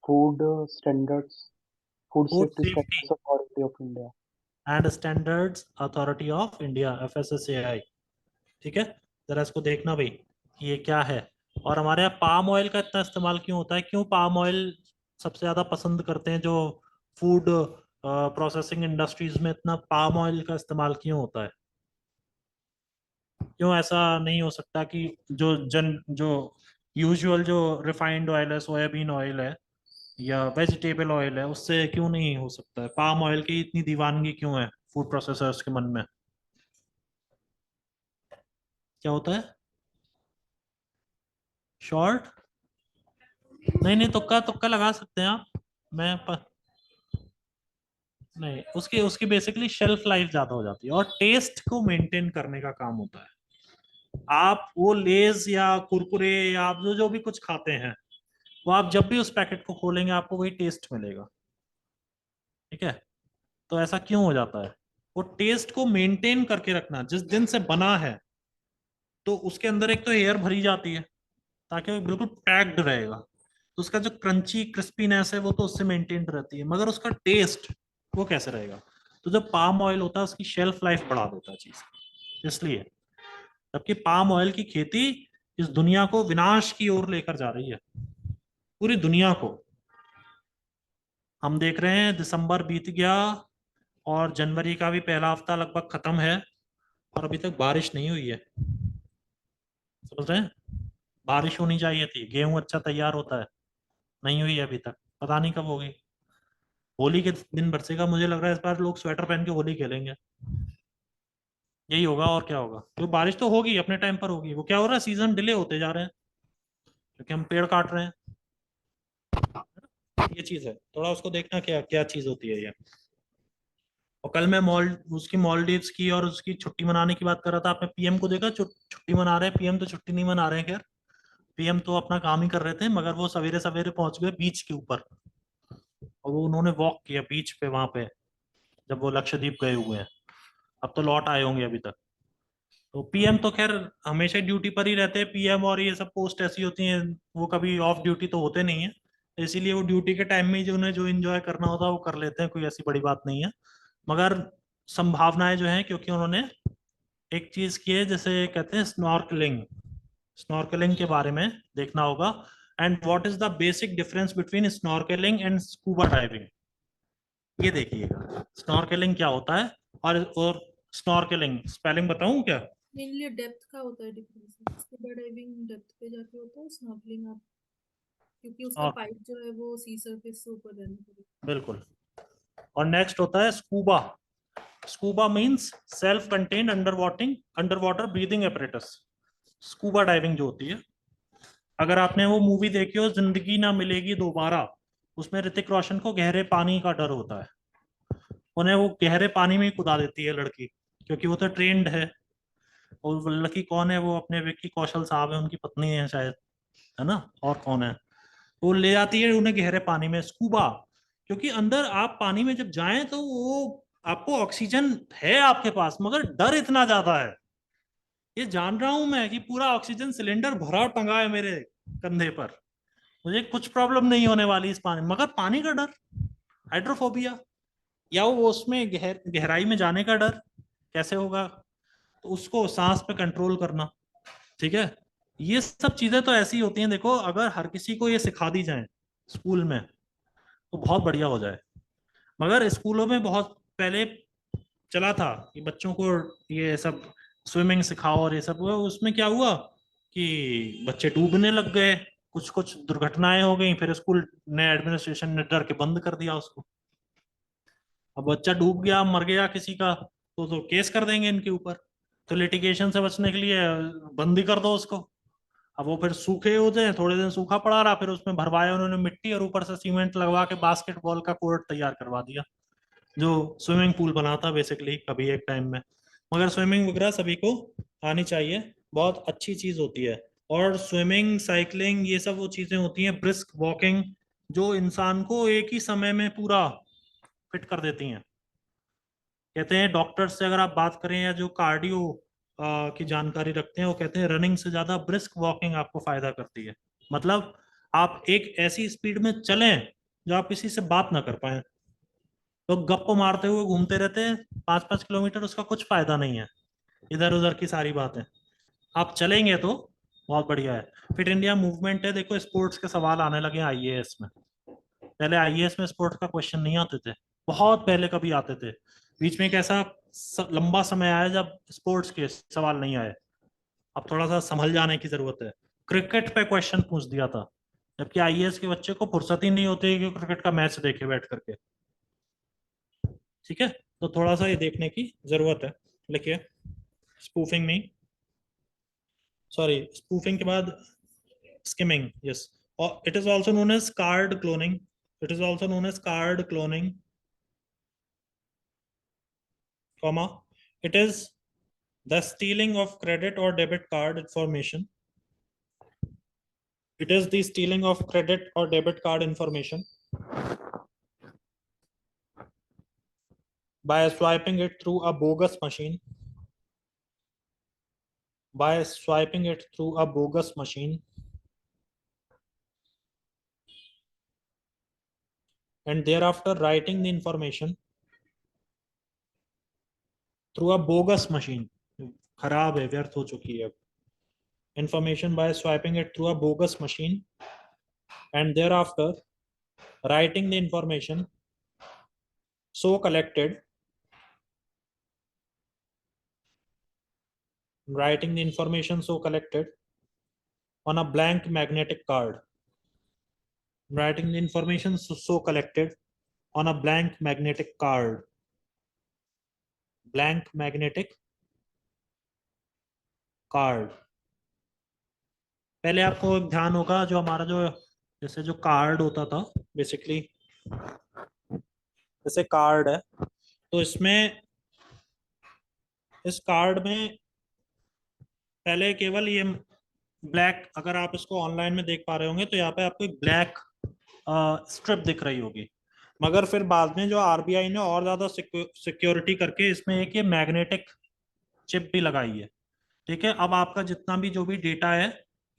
Food Standards, Food food Safety safety Standards Authority of India। And standards authority of India, FSSAI। ठीक है, जरा इसको देखना भाई कि ये क्या है। और हमारे यहाँ पाम ऑयल का इतना इस्तेमाल क्यों होता है, क्यों पाम ऑयल सबसे ज्यादा पसंद करते हैं जो फूड प्रोसेसिंग इंडस्ट्रीज में, इतना पाम ऑयल का इस्तेमाल क्यों होता है? क्यों ऐसा नहीं हो सकता कि जो यूजुअल जो रिफाइंड ऑयल है, सोयाबीन ऑयल है या वेजिटेबल ऑयल है, उससे क्यों नहीं हो सकता है? पाम ऑयल की इतनी दीवानगी क्यों है फूड प्रोसेसर्स के मन में? क्या होता है? शॉर्ट? नहीं नहीं, तुक्का तुक्का लगा सकते हैं आप। मैं नहीं, उसकी उसकी बेसिकली शेल्फ लाइफ ज्यादा हो जाती है और टेस्ट को मेंटेन करने का काम होता है। आप वो लेज या कुरकुरे या आप जो जो भी कुछ खाते हैं, वो आप जब भी उस पैकेट को खोलेंगे आपको वही टेस्ट मिलेगा। ठीक है, तो ऐसा क्यों हो जाता है? वो टेस्ट को मेंटेन करके रखना, जिस दिन से बना है तो उसके अंदर एक तो एयर भरी जाती है ताकि वो बिल्कुल पैक्ड रहेगा, तो उसका जो क्रंची क्रिस्पीनेस है वो तो उससे मेंटेन्ड रहती है, मगर उसका टेस्ट वो कैसे रहेगा? तो जो पाम ऑयल होता है उसकी शेल्फ लाइफ बढ़ा देता है चीज, इसलिए। जबकि पाम ऑयल की खेती इस दुनिया को विनाश की ओर लेकर जा रही है, पूरी दुनिया को। हम देख रहे हैं दिसंबर बीत गया और जनवरी का भी पहला हफ्ता लगभग खत्म है, और अभी तक बारिश नहीं हुई है। समझ रहे हैं? बारिश होनी चाहिए थी, गेहूं अच्छा तैयार होता है, नहीं हुई है अभी तक, पता नहीं कब होगी। होली के दिन बरसेगा, मुझे लग रहा है इस बार लोग स्वेटर पहन के होली खेलेंगे, यही होगा और क्या होगा। क्योंकि बारिश तो होगी, अपने टाइम पर होगी। वो क्या हो रहा है, सीजन डिले होते जा रहे हैं क्योंकि हम पेड़ काट रहे हैं। ये चीज है, थोड़ा उसको देखना क्या क्या चीज होती है ये। और कल मैं उसकी मॉलडीव्स की और उसकी छुट्टी मनाने की बात कर रहा था। आपने पीएम को देखा? छुट्टी मना रहे हैं, पीएम तो छुट्टी नहीं मना रहे हैं। खैर, पीएम तो अपना काम ही कर रहे थे, मगर वो सवेरे सवेरे पहुंच गए बीच के ऊपर, और वो उन्होंने वॉक किया बीच पे वहां पे, जब वो लक्षद्वीप गए हुए हैं। अब तो लौट आए होंगे अभी तक। तो पीएम तो खैर हमेशा ड्यूटी पर ही रहते हैं। पीएम और ये सब पोस्ट ऐसी होती हैं, वो कभी ऑफ ड्यूटी तो होते नहीं है, इसीलिए वो ड्यूटी के टाइम में ही जो उन्हें जो इंजॉय करना होता है वो कर लेते हैं, कोई ऐसी बड़ी बात नहीं है। मगर संभावनाएं जो हैं, क्योंकि उन्होंने एक चीज की है जैसे कहते हैं स्नॉर्कलिंग, स्नॉर्कलिंग के बारे में देखना होगा। And what is the basic difference between snorkelling and scuba diving, ये देखिएगा स्नॉर्कलिंग क्या होता है। और स्नॉर्कलिंग स्पेलिंग बताऊं क्या? मेनली डेप्थ का होता है डिफरेंस। स्कूबा डाइविंग डेप्थ पे जाके होता है, स्नॉर्कलिंग आप क्योंकि उसका और पाइप जो है वो सी सरफेस से ऊपर रहने पड़ेगा। बिल्कुल। और नेक्स्ट होता है scuba. Scuba means self contained under water breathing apparatus. Scuba diving जो होती है, अगर आपने वो मूवी देखी हो जिंदगी ना मिलेगी दोबारा, उसमें ऋतिक रोशन को गहरे पानी का डर होता है। उन्हें वो गहरे पानी में ही कुदा देती है लड़की, क्योंकि वो तो ट्रेंड है। और वो लड़की कौन है? वो अपने विक्की कौशल साहब है, उनकी पत्नी है शायद, है ना? और कौन है? वो ले जाती है उन्हें गहरे पानी में, स्कूबा। क्योंकि अंदर आप पानी में जब जाएं तो वो आपको ऑक्सीजन है आपके पास, मगर डर इतना ज्यादा है। ये जान रहा हूं मैं कि पूरा ऑक्सीजन सिलेंडर भरा टंगा है मेरे कंधे पर, मुझे कुछ प्रॉब्लम नहीं होने वाली इस पानी, मगर पानी का डर, हाइड्रोफोबिया, या वो उसमें गहराई में जाने का डर कैसे होगा? तो उसको सांस पे कंट्रोल करना, ठीक है। ये सब चीजें तो ऐसी होती हैं, देखो अगर हर किसी को ये सिखा दी जाए स्कूल में तो बहुत बढ़िया हो जाए। मगर स्कूलों में बहुत पहले चला था कि बच्चों को ये सब स्विमिंग सिखाओ और ये सब हुआ, उसमें क्या हुआ कि बच्चे डूबने लग गए, कुछ कुछ दुर्घटनाएं हो गई, फिर स्कूल ने एडमिनिस्ट्रेशन ने डर के बंद कर दिया उसको। अब बच्चा डूब गया, मर गया किसी का, तो केस कर देंगे इनके ऊपर। तो लिटिगेशन से बचने के लिए बंद ही कर दो उसको। अब वो फिर सूखे होते हैं, थोड़े दिन सूखा पड़ा रहा, फिर उसमें भरवाया उन्होंने मिट्टी और ऊपर से सीमेंट लगवा के बास्केटबॉल का कोर्ट तैयार करवा दिया, जो स्विमिंग पूल बना था बेसिकली कभी एक टाइम में। मगर स्विमिंग वगैरह सभी को आनी चाहिए, बहुत अच्छी चीज होती है। और स्विमिंग, साइकिलिंग, ये सब वो चीजें होती हैं, ब्रिस्क वॉकिंग, जो इंसान को एक ही समय में पूरा फिट कर देती हैं। कहते हैं डॉक्टर्स से अगर आप बात करें या जो कार्डियो की जानकारी रखते हैं, वो कहते हैं रनिंग से ज्यादा ब्रिस्क वॉकिंग आपको फायदा करती है। मतलब आप एक ऐसी स्पीड में चलें जो आप किसी से बात ना कर पाए। लोग गप्प मारते हुए घूमते रहते हैं 5-5 किलोमीटर, उसका कुछ फायदा नहीं है, इधर उधर की सारी बातें। आप चलेंगे तो बहुत बढ़िया है। फिट इंडिया मूवमेंट है, देखो स्पोर्ट्स के सवाल आने लगे आईएएस में। पहले आईएएस में स्पोर्ट्स का क्वेश्चन नहीं आते थे, बहुत पहले कभी आते थे। बीच में एक ऐसा लंबा समय आया जब स्पोर्ट्स के सवाल नहीं आए। अब थोड़ा सा संभल जाने की जरूरत है। क्रिकेट पे क्वेश्चन पूछ दिया था, जबकि आईएएस के बच्चे को फुर्सत ही नहीं होती कि क्रिकेट का मैच देखे बैठ करके। ठीक है, तो थोड़ा सा ये देखने की जरूरत है। लिखिए स्पूफिंग नहीं, सॉरी स्पूफिंग के बाद skimming, yes. Or it is also known as card cloning. It is also known as card cloning, comma. It is the stealing of credit or debit card information. It is the stealing of credit or debit card information by swiping it through a bogus machine. by swiping it through a bogus machine and thereafter writing the information through a bogus machine. खराब है, व्यर्थ हो चुकी है अब. Information by swiping it through a bogus machine and thereafter writing the information so collected on a blank magnetic card. Writing the information so collected on a blank magnetic card. Blank magnetic card. पहले आपको एक ध्यान होगा, जो हमारा जो जैसे जो कार्ड होता था बेसिकली, जैसे कार्ड है तो इसमें इस कार्ड में पहले केवल ये ब्लैक, अगर आप इसको ऑनलाइन में देख पा रहे होंगे तो यहाँ पे आपको एक ब्लैक स्ट्रिप दिख रही होगी, मगर फिर बाद में जो आरबीआई ने और ज्यादा सिक्योरिटी करके इसमें एक ये मैग्नेटिक चिप भी लगाई है. ठीक है, अब आपका जितना भी जो भी डेटा है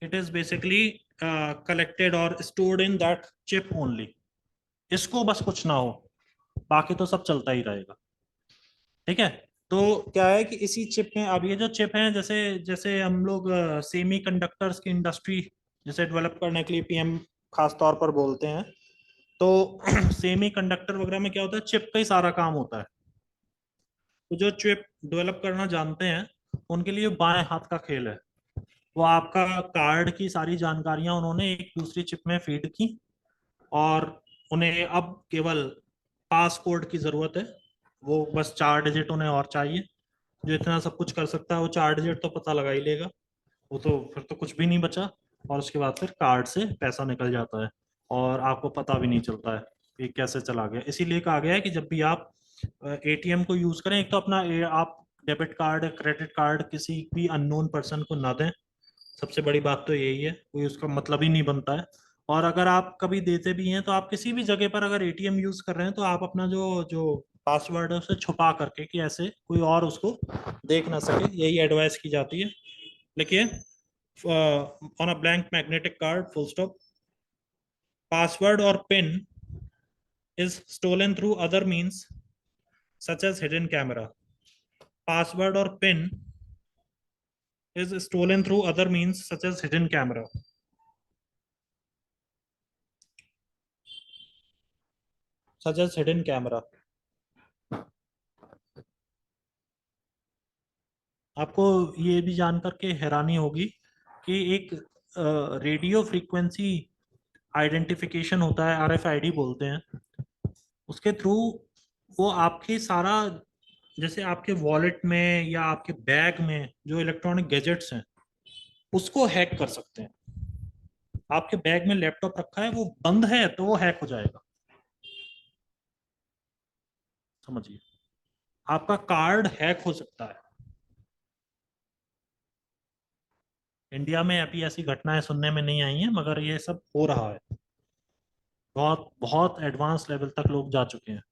इट इज बेसिकली कलेक्टेड और stored in that chip only. इसको बस कुछ ना हो, बाकी तो सब चलता ही रहेगा. ठीक है, तो क्या है कि इसी चिप में, अब ये जो चिप है, जैसे जैसे हम लोग सेमी कंडक्टर्स की इंडस्ट्री जैसे डेवलप करने के लिए पीएम खास तौर पर बोलते हैं, तो सेमी कंडक्टर वगैरह में क्या होता है, चिप का ही सारा काम होता है. तो जो चिप डेवलप करना जानते हैं उनके लिए बाएं हाथ का खेल है. वो आपका कार्ड की सारी जानकारियां उन्होंने एक दूसरी चिप में फीड की और उन्हें अब केवल पासकोड की जरूरत है. वो बस 4 डिजिट उन्हें और चाहिए. जो इतना सब कुछ कर सकता है वो 4 डिजिट तो पता लगा ही लेगा. वो तो फिर तो कुछ भी नहीं बचा, और उसके बाद फिर कार्ड से पैसा निकल जाता है और आपको पता भी नहीं चलता है कि कैसे चला गया. इसीलिए कहा गया है कि जब भी आप एटीएम को यूज करें, एक तो अपना आप डेबिट कार्ड क्रेडिट कार्ड किसी भी अननोन पर्सन को ना दें. सबसे बड़ी बात तो यही है, कोई उसका मतलब ही नहीं बनता है. और अगर आप कभी देते भी हैं तो आप किसी भी जगह पर अगर एटीएम यूज कर रहे हैं तो आप अपना जो जो पासवर्ड है उसे छुपा करके, कि ऐसे कोई और उसको देख ना सके, यही एडवाइस की जाती है. लिखिए, on a blank magnetic card full stop, password और pin is stolen through other means such as hidden camera. Password or PIN is stolen through other means such as hidden camera. Such as hidden camera. आपको ये भी जानकर के हैरानी होगी कि एक रेडियो फ्रीक्वेंसी आइडेंटिफिकेशन होता है, आरएफआईडी बोलते हैं, उसके थ्रू वो आपकी सारा, जैसे आपके वॉलेट में या आपके बैग में जो इलेक्ट्रॉनिक गैजेट्स हैं उसको हैक कर सकते हैं. आपके बैग में लैपटॉप रखा है, वो बंद है तो वो हैक हो जाएगा. समझिए, आपका कार्ड हैक हो सकता है. इंडिया में अभी ऐसी घटनाएं सुनने में नहीं आई हैं, मगर ये सब हो रहा है. बहुत बहुत एडवांस लेवल तक लोग जा चुके हैं.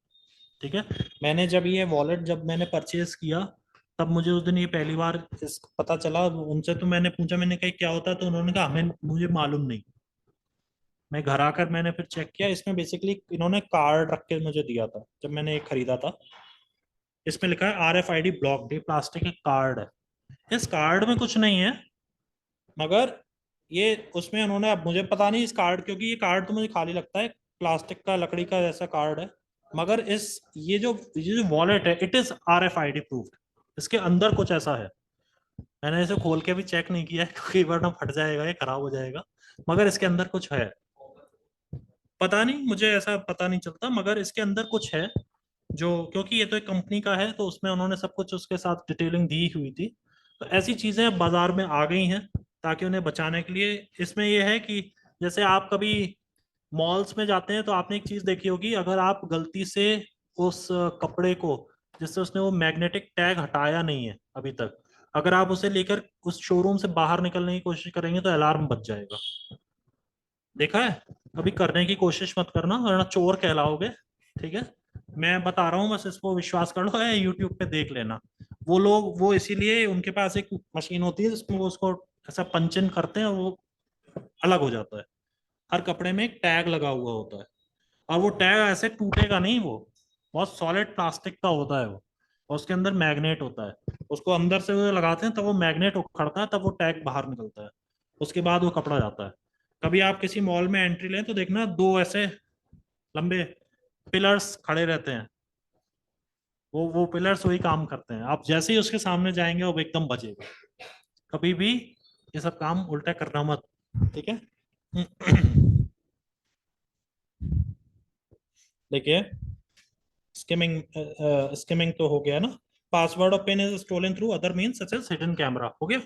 ठीक है, मैंने जब ये वॉलेट जब मैंने परचेज किया तब मुझे उस दिन ये पहली बार इस पता चला. उनसे तो मैंने पूछा, मैंने कहा क्या होता है, तो उन्होंने कहा हमें मुझे मालूम नहीं. मैं घर आकर मैंने फिर चेक किया, इसमें बेसिकली इन्होंने कार्ड रख के मुझे दिया था जब मैंने एक खरीदा था. इसमें लिखा है आरएफआईडी ब्लॉक, ये प्लास्टिक के कार्ड है. इस कार्ड में कुछ नहीं है, मगर ये उसमें उन्होंने, अब मुझे पता नहीं इस कार्ड, क्योंकि ये कार्ड तो मुझे खाली लगता है, प्लास्टिक का लकड़ी का जैसा कार्ड है, मगर इस ये जो वॉलेट है इट इज आरएफआईडी प्रूफ्ड. इसके अंदर कुछ ऐसा है. मैंने इसे खोल के भी चेक नहीं किया है क्योंकि वरना फट जाएगा, ये खराब हो जाएगा, मगर इसके अंदर कुछ है. पता नहीं, मुझे ऐसा पता नहीं चलता, मगर इसके अंदर कुछ है जो, क्योंकि ये तो एक कंपनी का है तो उसमें उन्होंने सब कुछ उसके साथ डिटेलिंग दी हुई थी. तो ऐसी चीजें अब बाजार में आ गई हैं ताकि उन्हें बचाने के लिए. इसमें यह है कि जैसे आप कभी मॉल्स में जाते हैं तो आपने एक चीज देखी होगी, अगर आप गलती से उस कपड़े को, जिससे उसने वो मैग्नेटिक टैग हटाया नहीं है अभी तक, अगर आप उसे लेकर उस शोरूम से बाहर निकलने की कोशिश करेंगे तो अलार्म बज जाएगा. देखा है, कभी करने की कोशिश मत करना वरना चोर कहलाओगे. ठीक है, मैं बता रहा हूँ, बस इसको विश्वास कर लो, है यूट्यूब पे देख लेना. वो लोग वो इसीलिए उनके पास एक मशीन होती है जिसमें वो उसको ऐसा पंचन करते हैं और वो अलग हो जाता है। हर कपड़े में एक टैग लगा हुआ होता है, और वो टैग ऐसे टूटेगा नहीं, वो बहुत सॉलिड प्लास्टिक का होता है वो, और उसके अंदर मैग्नेट होता है। उसको अंदर से वो लगाते हैं तब वो मैग्नेट उखड़ता है, तब वो टैग बाहर निकलता है। उसके बाद वो कपड़ा जाता है। कभी आप किसी मॉल में एंट्री लें तो देखना दो ऐसे लंबे पिलर्स खड़े रहते हैं, वो पिलर्स वही काम करते हैं। आप जैसे ही उसके सामने जाएंगे वो एकदम बजेगा। कभी भी ये सब काम उल्टा करना मत, ठीक है। देखिए, स्किमिंग स्किमिंग तो हो गया ना। Password of PIN is stolen through other means such as hidden camera, हो गया।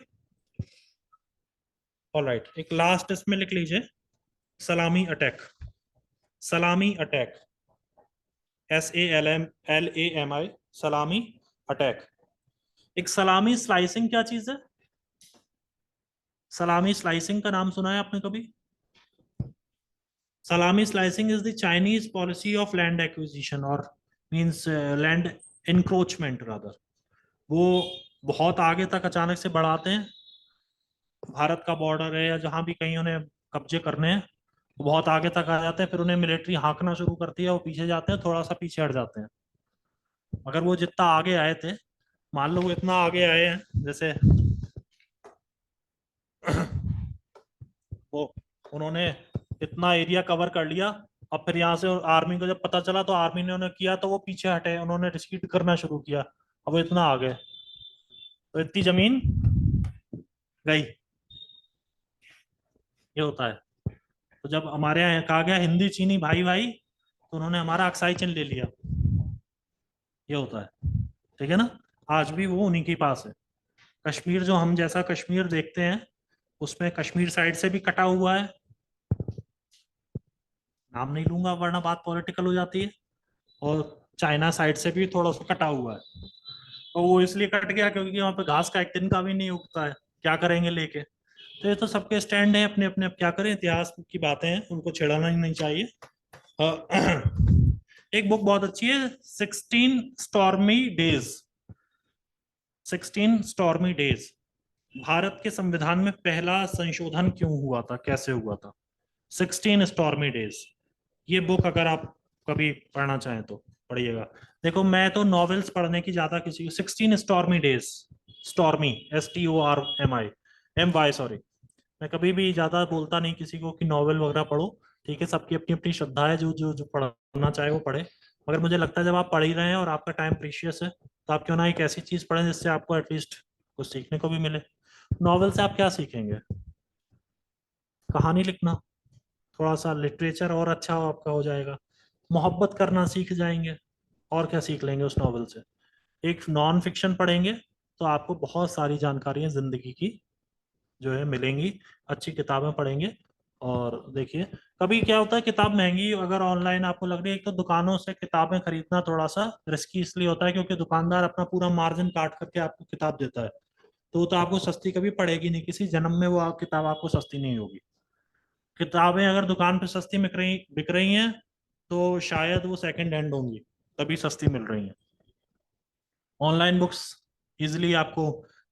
ऑलराइट, एक लास्ट इसमें लिख लीजिए, सलामी अटैक। सलामी अटैक, SALM LAMI, सलामी अटैक। एक सलामी स्लाइसिंग क्या चीज है? सलामी स्लाइसिंग का नाम सुना है आपने कभी? सलामी slicing is the Chinese policy of land acquisition, और मींस लैंड इंक्रोचमेंट रादर। वो बहुत आगे तक अचानक से बढ़ाते हैं, भारत का बॉर्डर है या जहां भी कहीं उन्हें कब्जे करने हैं, वो बहुत आगे तक आ जाते हैं, फिर उन्हें मिलिट्री हाँकना शुरू करती है, वो पीछे जाते हैं, थोड़ा सा पीछे हट जाते हैं। अगर वो जितना आगे आए थे, मान लो वो इतना आगे आए हैं, जैसे वो उन्होंने इतना एरिया कवर कर लिया, अब फिर यहाँ से आर्मी को जब पता चला तो आर्मी ने उन्हें किया तो वो पीछे हटे, उन्होंने रिट्रीट करना शुरू किया, अब वो इतना आ गए, तो इतनी जमीन गई। ये होता है। तो जब हमारे यहाँ कहा गया हिंदी चीनी भाई भाई, तो उन्होंने हमारा अक्साई चिन्ह ले लिया। ये होता है, ठीक है ना। आज भी वो उन्हीं के पास है। कश्मीर जो हम जैसा कश्मीर देखते हैं, उसमें कश्मीर साइड से भी कटा हुआ है, नाम नहीं लूंगा वरना बात पॉलिटिकल हो जाती है, और चाइना साइड से भी थोड़ा सा कटा हुआ है। और वो इसलिए कट गया क्योंकि वहां पे घास का एक दिन का भी नहीं उगता है, क्या करेंगे लेके। तो ये तो सबके स्टैंड है अपने अपने, अब क्या करें, इतिहास की बातें हैं, उनको छेड़ाना ही नहीं चाहिए। एक बुक बहुत अच्छी है, 16 stormy days. 16 stormy days, Bharat के संविधान में पहला संशोधन क्यों हुआ था, कैसे हुआ था। 16 स्टॉर्मी डेज, ये बुक अगर आप कभी पढ़ना चाहें तो पढ़िएगा। देखो मैं तो नॉवेल्स पढ़ने की ज्यादा किसी, 16 stormy days, stormy STORMI sorry, मैं कभी भी ज्यादा बोलता नहीं किसी को कि नॉवेल वगैरह पढ़ो, ठीक है, सबकी अपनी अपनी श्रद्धा है, जो जो जो पढ़ना चाहे वो पढ़े। मगर मुझे लगता है जब आप पढ़ ही रहे हैं और आपका टाइम प्रीशियस है, तो आप क्यों ना एक ऐसी चीज पढ़ें जिससे आपको एटलीस्ट कुछ सीखने को भी मिले। नॉवेल से आप क्या सीखेंगे? कहानी लिखना, थोड़ा सा लिटरेचर और अच्छा आपका हो जाएगा, मोहब्बत करना सीख जाएंगे, और क्या सीख लेंगे उस नॉवल से। एक नॉन फिक्शन पढ़ेंगे तो आपको बहुत सारी जानकारियां जिंदगी की जो है मिलेंगी, अच्छी किताबें पढ़ेंगे। और देखिए, कभी क्या होता है, किताब महंगी अगर ऑनलाइन आपको लग रही है, एक तो दुकानों से किताबें खरीदना थोड़ा सा रिस्की इसलिए होता है क्योंकि दुकानदार अपना पूरा मार्जिन काट करके आपको किताब देता है, तो वो तो आपको सस्ती कभी पड़ेगी नहीं, किसी जन्म में वो किताब आपको सस्ती नहीं होगी। किताबें अगर दुकान पे सस्ती बिक रही हैं, तो शायद वो सेकंड हैंड होंगी, तभी सस्ती मिल रही हैं। ऑनलाइन बुक्स इजिली आपको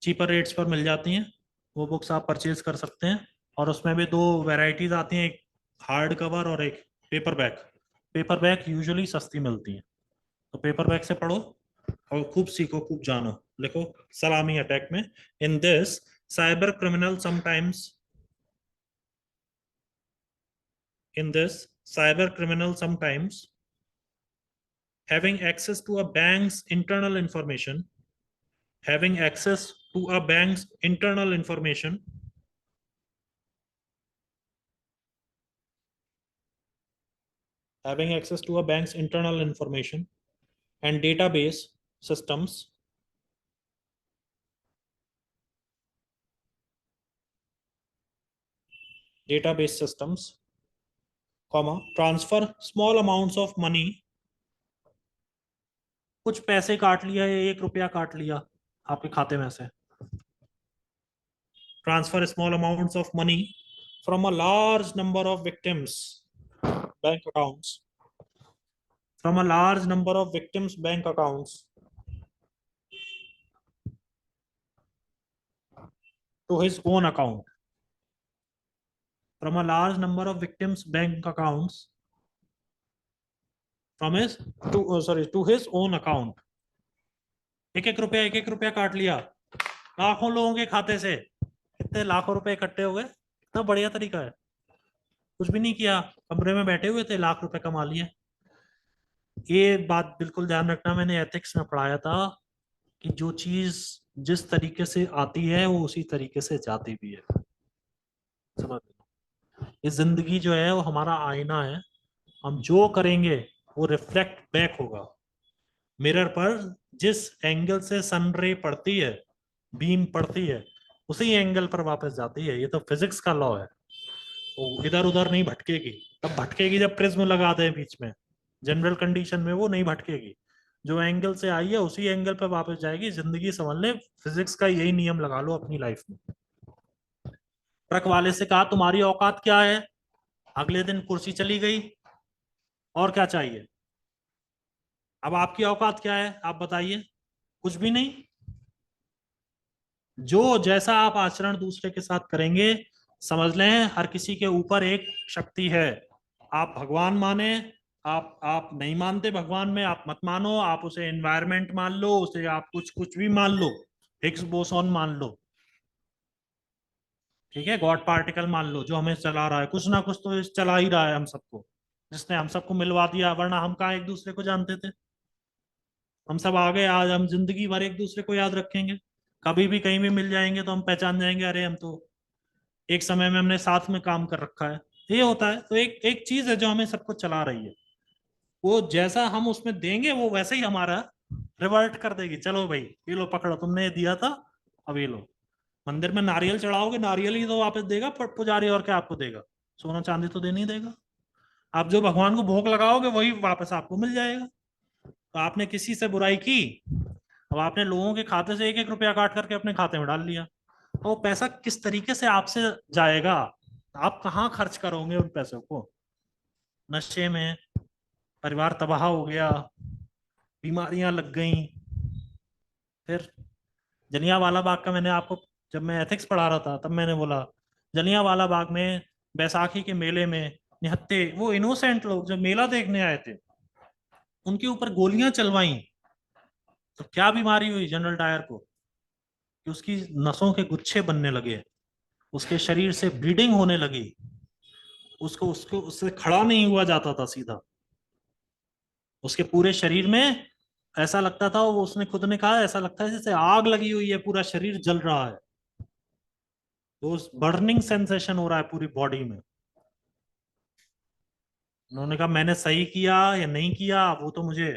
चीपर रेट्स पर मिल जाती हैं, वो बुक्स आप परचेज कर सकते हैं। और उसमें भी दो वैरायटीज आती हैं, एक हार्ड कवर और एक paper back. Paper back usually सस्ती मिलती है, तो पेपर बैक से पढ़ो और खूब सीखो, खूब जानो। लिखो, सलामी अटैक में, in this cyber criminal sometimes, in this cyber criminal sometimes having access to a bank's internal information, having access to a bank's internal information, having access to a bank's internal information and systems database systems, comma, transfer small amounts of money, कुछ पैसे काट लिया या 1 रुपया काट लिया आपके खाते में से, transfer small amounts of money from a large number of victims bank accounts, from a large number of victims bank accounts to his own account. From a large number of victims' bank accounts, from his to his own account. एक एक रुपया काट लिया लाखों लोगों के खाते से, कितने लाखों रुपए इकट्ठे हो गए। कितना बढ़िया तरीका है, कुछ भी नहीं किया, कमरे में बैठे हुए थे, लाख रुपए कमा लिए। ये बात बिल्कुल ध्यान रखना, मैंने एथिक्स में पढ़ाया था कि जो चीज जिस तरीके से आती है वो उसी तरीके से जाती भी है। समझ लो, ये जिंदगी जो है वो हमारा आईना है, हम जो करेंगे वो रिफ्लेक्ट बैक होगा मिरर पर। जिस एंगल से सन रे पड़ती है, बीम पड़ती है, उसी एंगल पर वापस जाती है। ये तो फिजिक्स का लॉ है, वो इधर उधर नहीं भटकेगी। तब भटकेगी जब प्रिज्म लगा दे बीच में, जनरल कंडीशन में वो नहीं भटकेगी। जो एंगल से आई है उसी एंगल पर वापस जाएगी। जिंदगी समझ ले, फिजिक्स का यही नियम लगा लो अपनी लाइफ में। ट्रक वाले से कहा तुम्हारी औकात क्या है, अगले दिन कुर्सी चली गई, और क्या चाहिए। अब आपकी औकात क्या है आप बताइए, कुछ भी नहीं। जो जैसा आप आचरण दूसरे के साथ करेंगे, समझ लें हर किसी के ऊपर एक शक्ति है। आप भगवान माने, आप नहीं मानते भगवान में, आप मत मानो, आप उसे एनवायरनमेंट मान लो, उसे आप कुछ कुछ भी मान लो, हिग्स बोसॉन मान लो, ठीक है, गॉड पार्टिकल मान लो, जो हमें चला रहा है, कुछ ना कुछ तो चला ही रहा है हम सबको, जिसने हम सबको मिलवा दिया। वरना हम कहाँ एक दूसरे को जानते थे। हम सब आ गए, आज हम जिंदगी भर एक दूसरे को याद रखेंगे। कभी भी कहीं भी मिल जाएंगे तो हम पहचान जाएंगे, अरे हम तो एक समय में हमने साथ में काम कर रखा है। ये होता है। तो एक एक चीज है जो हमें सबको चला रही है, वो जैसा हम उसमें देंगे वो वैसे ही हमारा रिवर्ट कर देगी। चलो भाई ये लो पकड़ो, तुमने ये दिया था, अब ये लो। मंदिर में नारियल चढ़ाओगे, नारियल ही तो वापस देगा पुजारी, और क्या आपको देगा, सोना चांदी तो दे नहीं देगा। आप जो भगवान को भोग लगाओगे वही वापस आपको मिल जाएगा। तो आपने किसी से बुराई की, अब आपने लोगों के खाते से एक एक रुपया काट करके अपने खाते में डाल लिया, तो वो पैसा किस तरीके से आपसे जाएगा, आप कहाँ खर्च करोगे उन पैसों को। नशे में, परिवार तबाह हो गया, बीमारियां लग गई। फिर जलियांवाला बाग का मैंने आपको, जब मैं एथिक्स पढ़ा रहा था तब मैंने बोला, जलियांवाला बाग में बैसाखी के मेले में निहत्थे वो इनोसेंट लोग जो मेला देखने आए थे, उनके ऊपर गोलियां चलवाई। तो क्या बीमारी हुई जनरल डायर को, कि उसकी नसों के गुच्छे बनने लगे, उसके शरीर से ब्लीडिंग होने लगी, उसको उसको उससे खड़ा नहीं हुआ जाता था सीधा। उसके पूरे शरीर में ऐसा लगता था, वो उसने खुद ने कहा, ऐसा लगता है जैसे आग लगी हुई है, पूरा शरीर जल रहा है, तो बर्निंग सेंसेशन हो रहा है पूरी बॉडी में। उन्होंने कहा मैंने सही किया या नहीं किया वो तो मुझे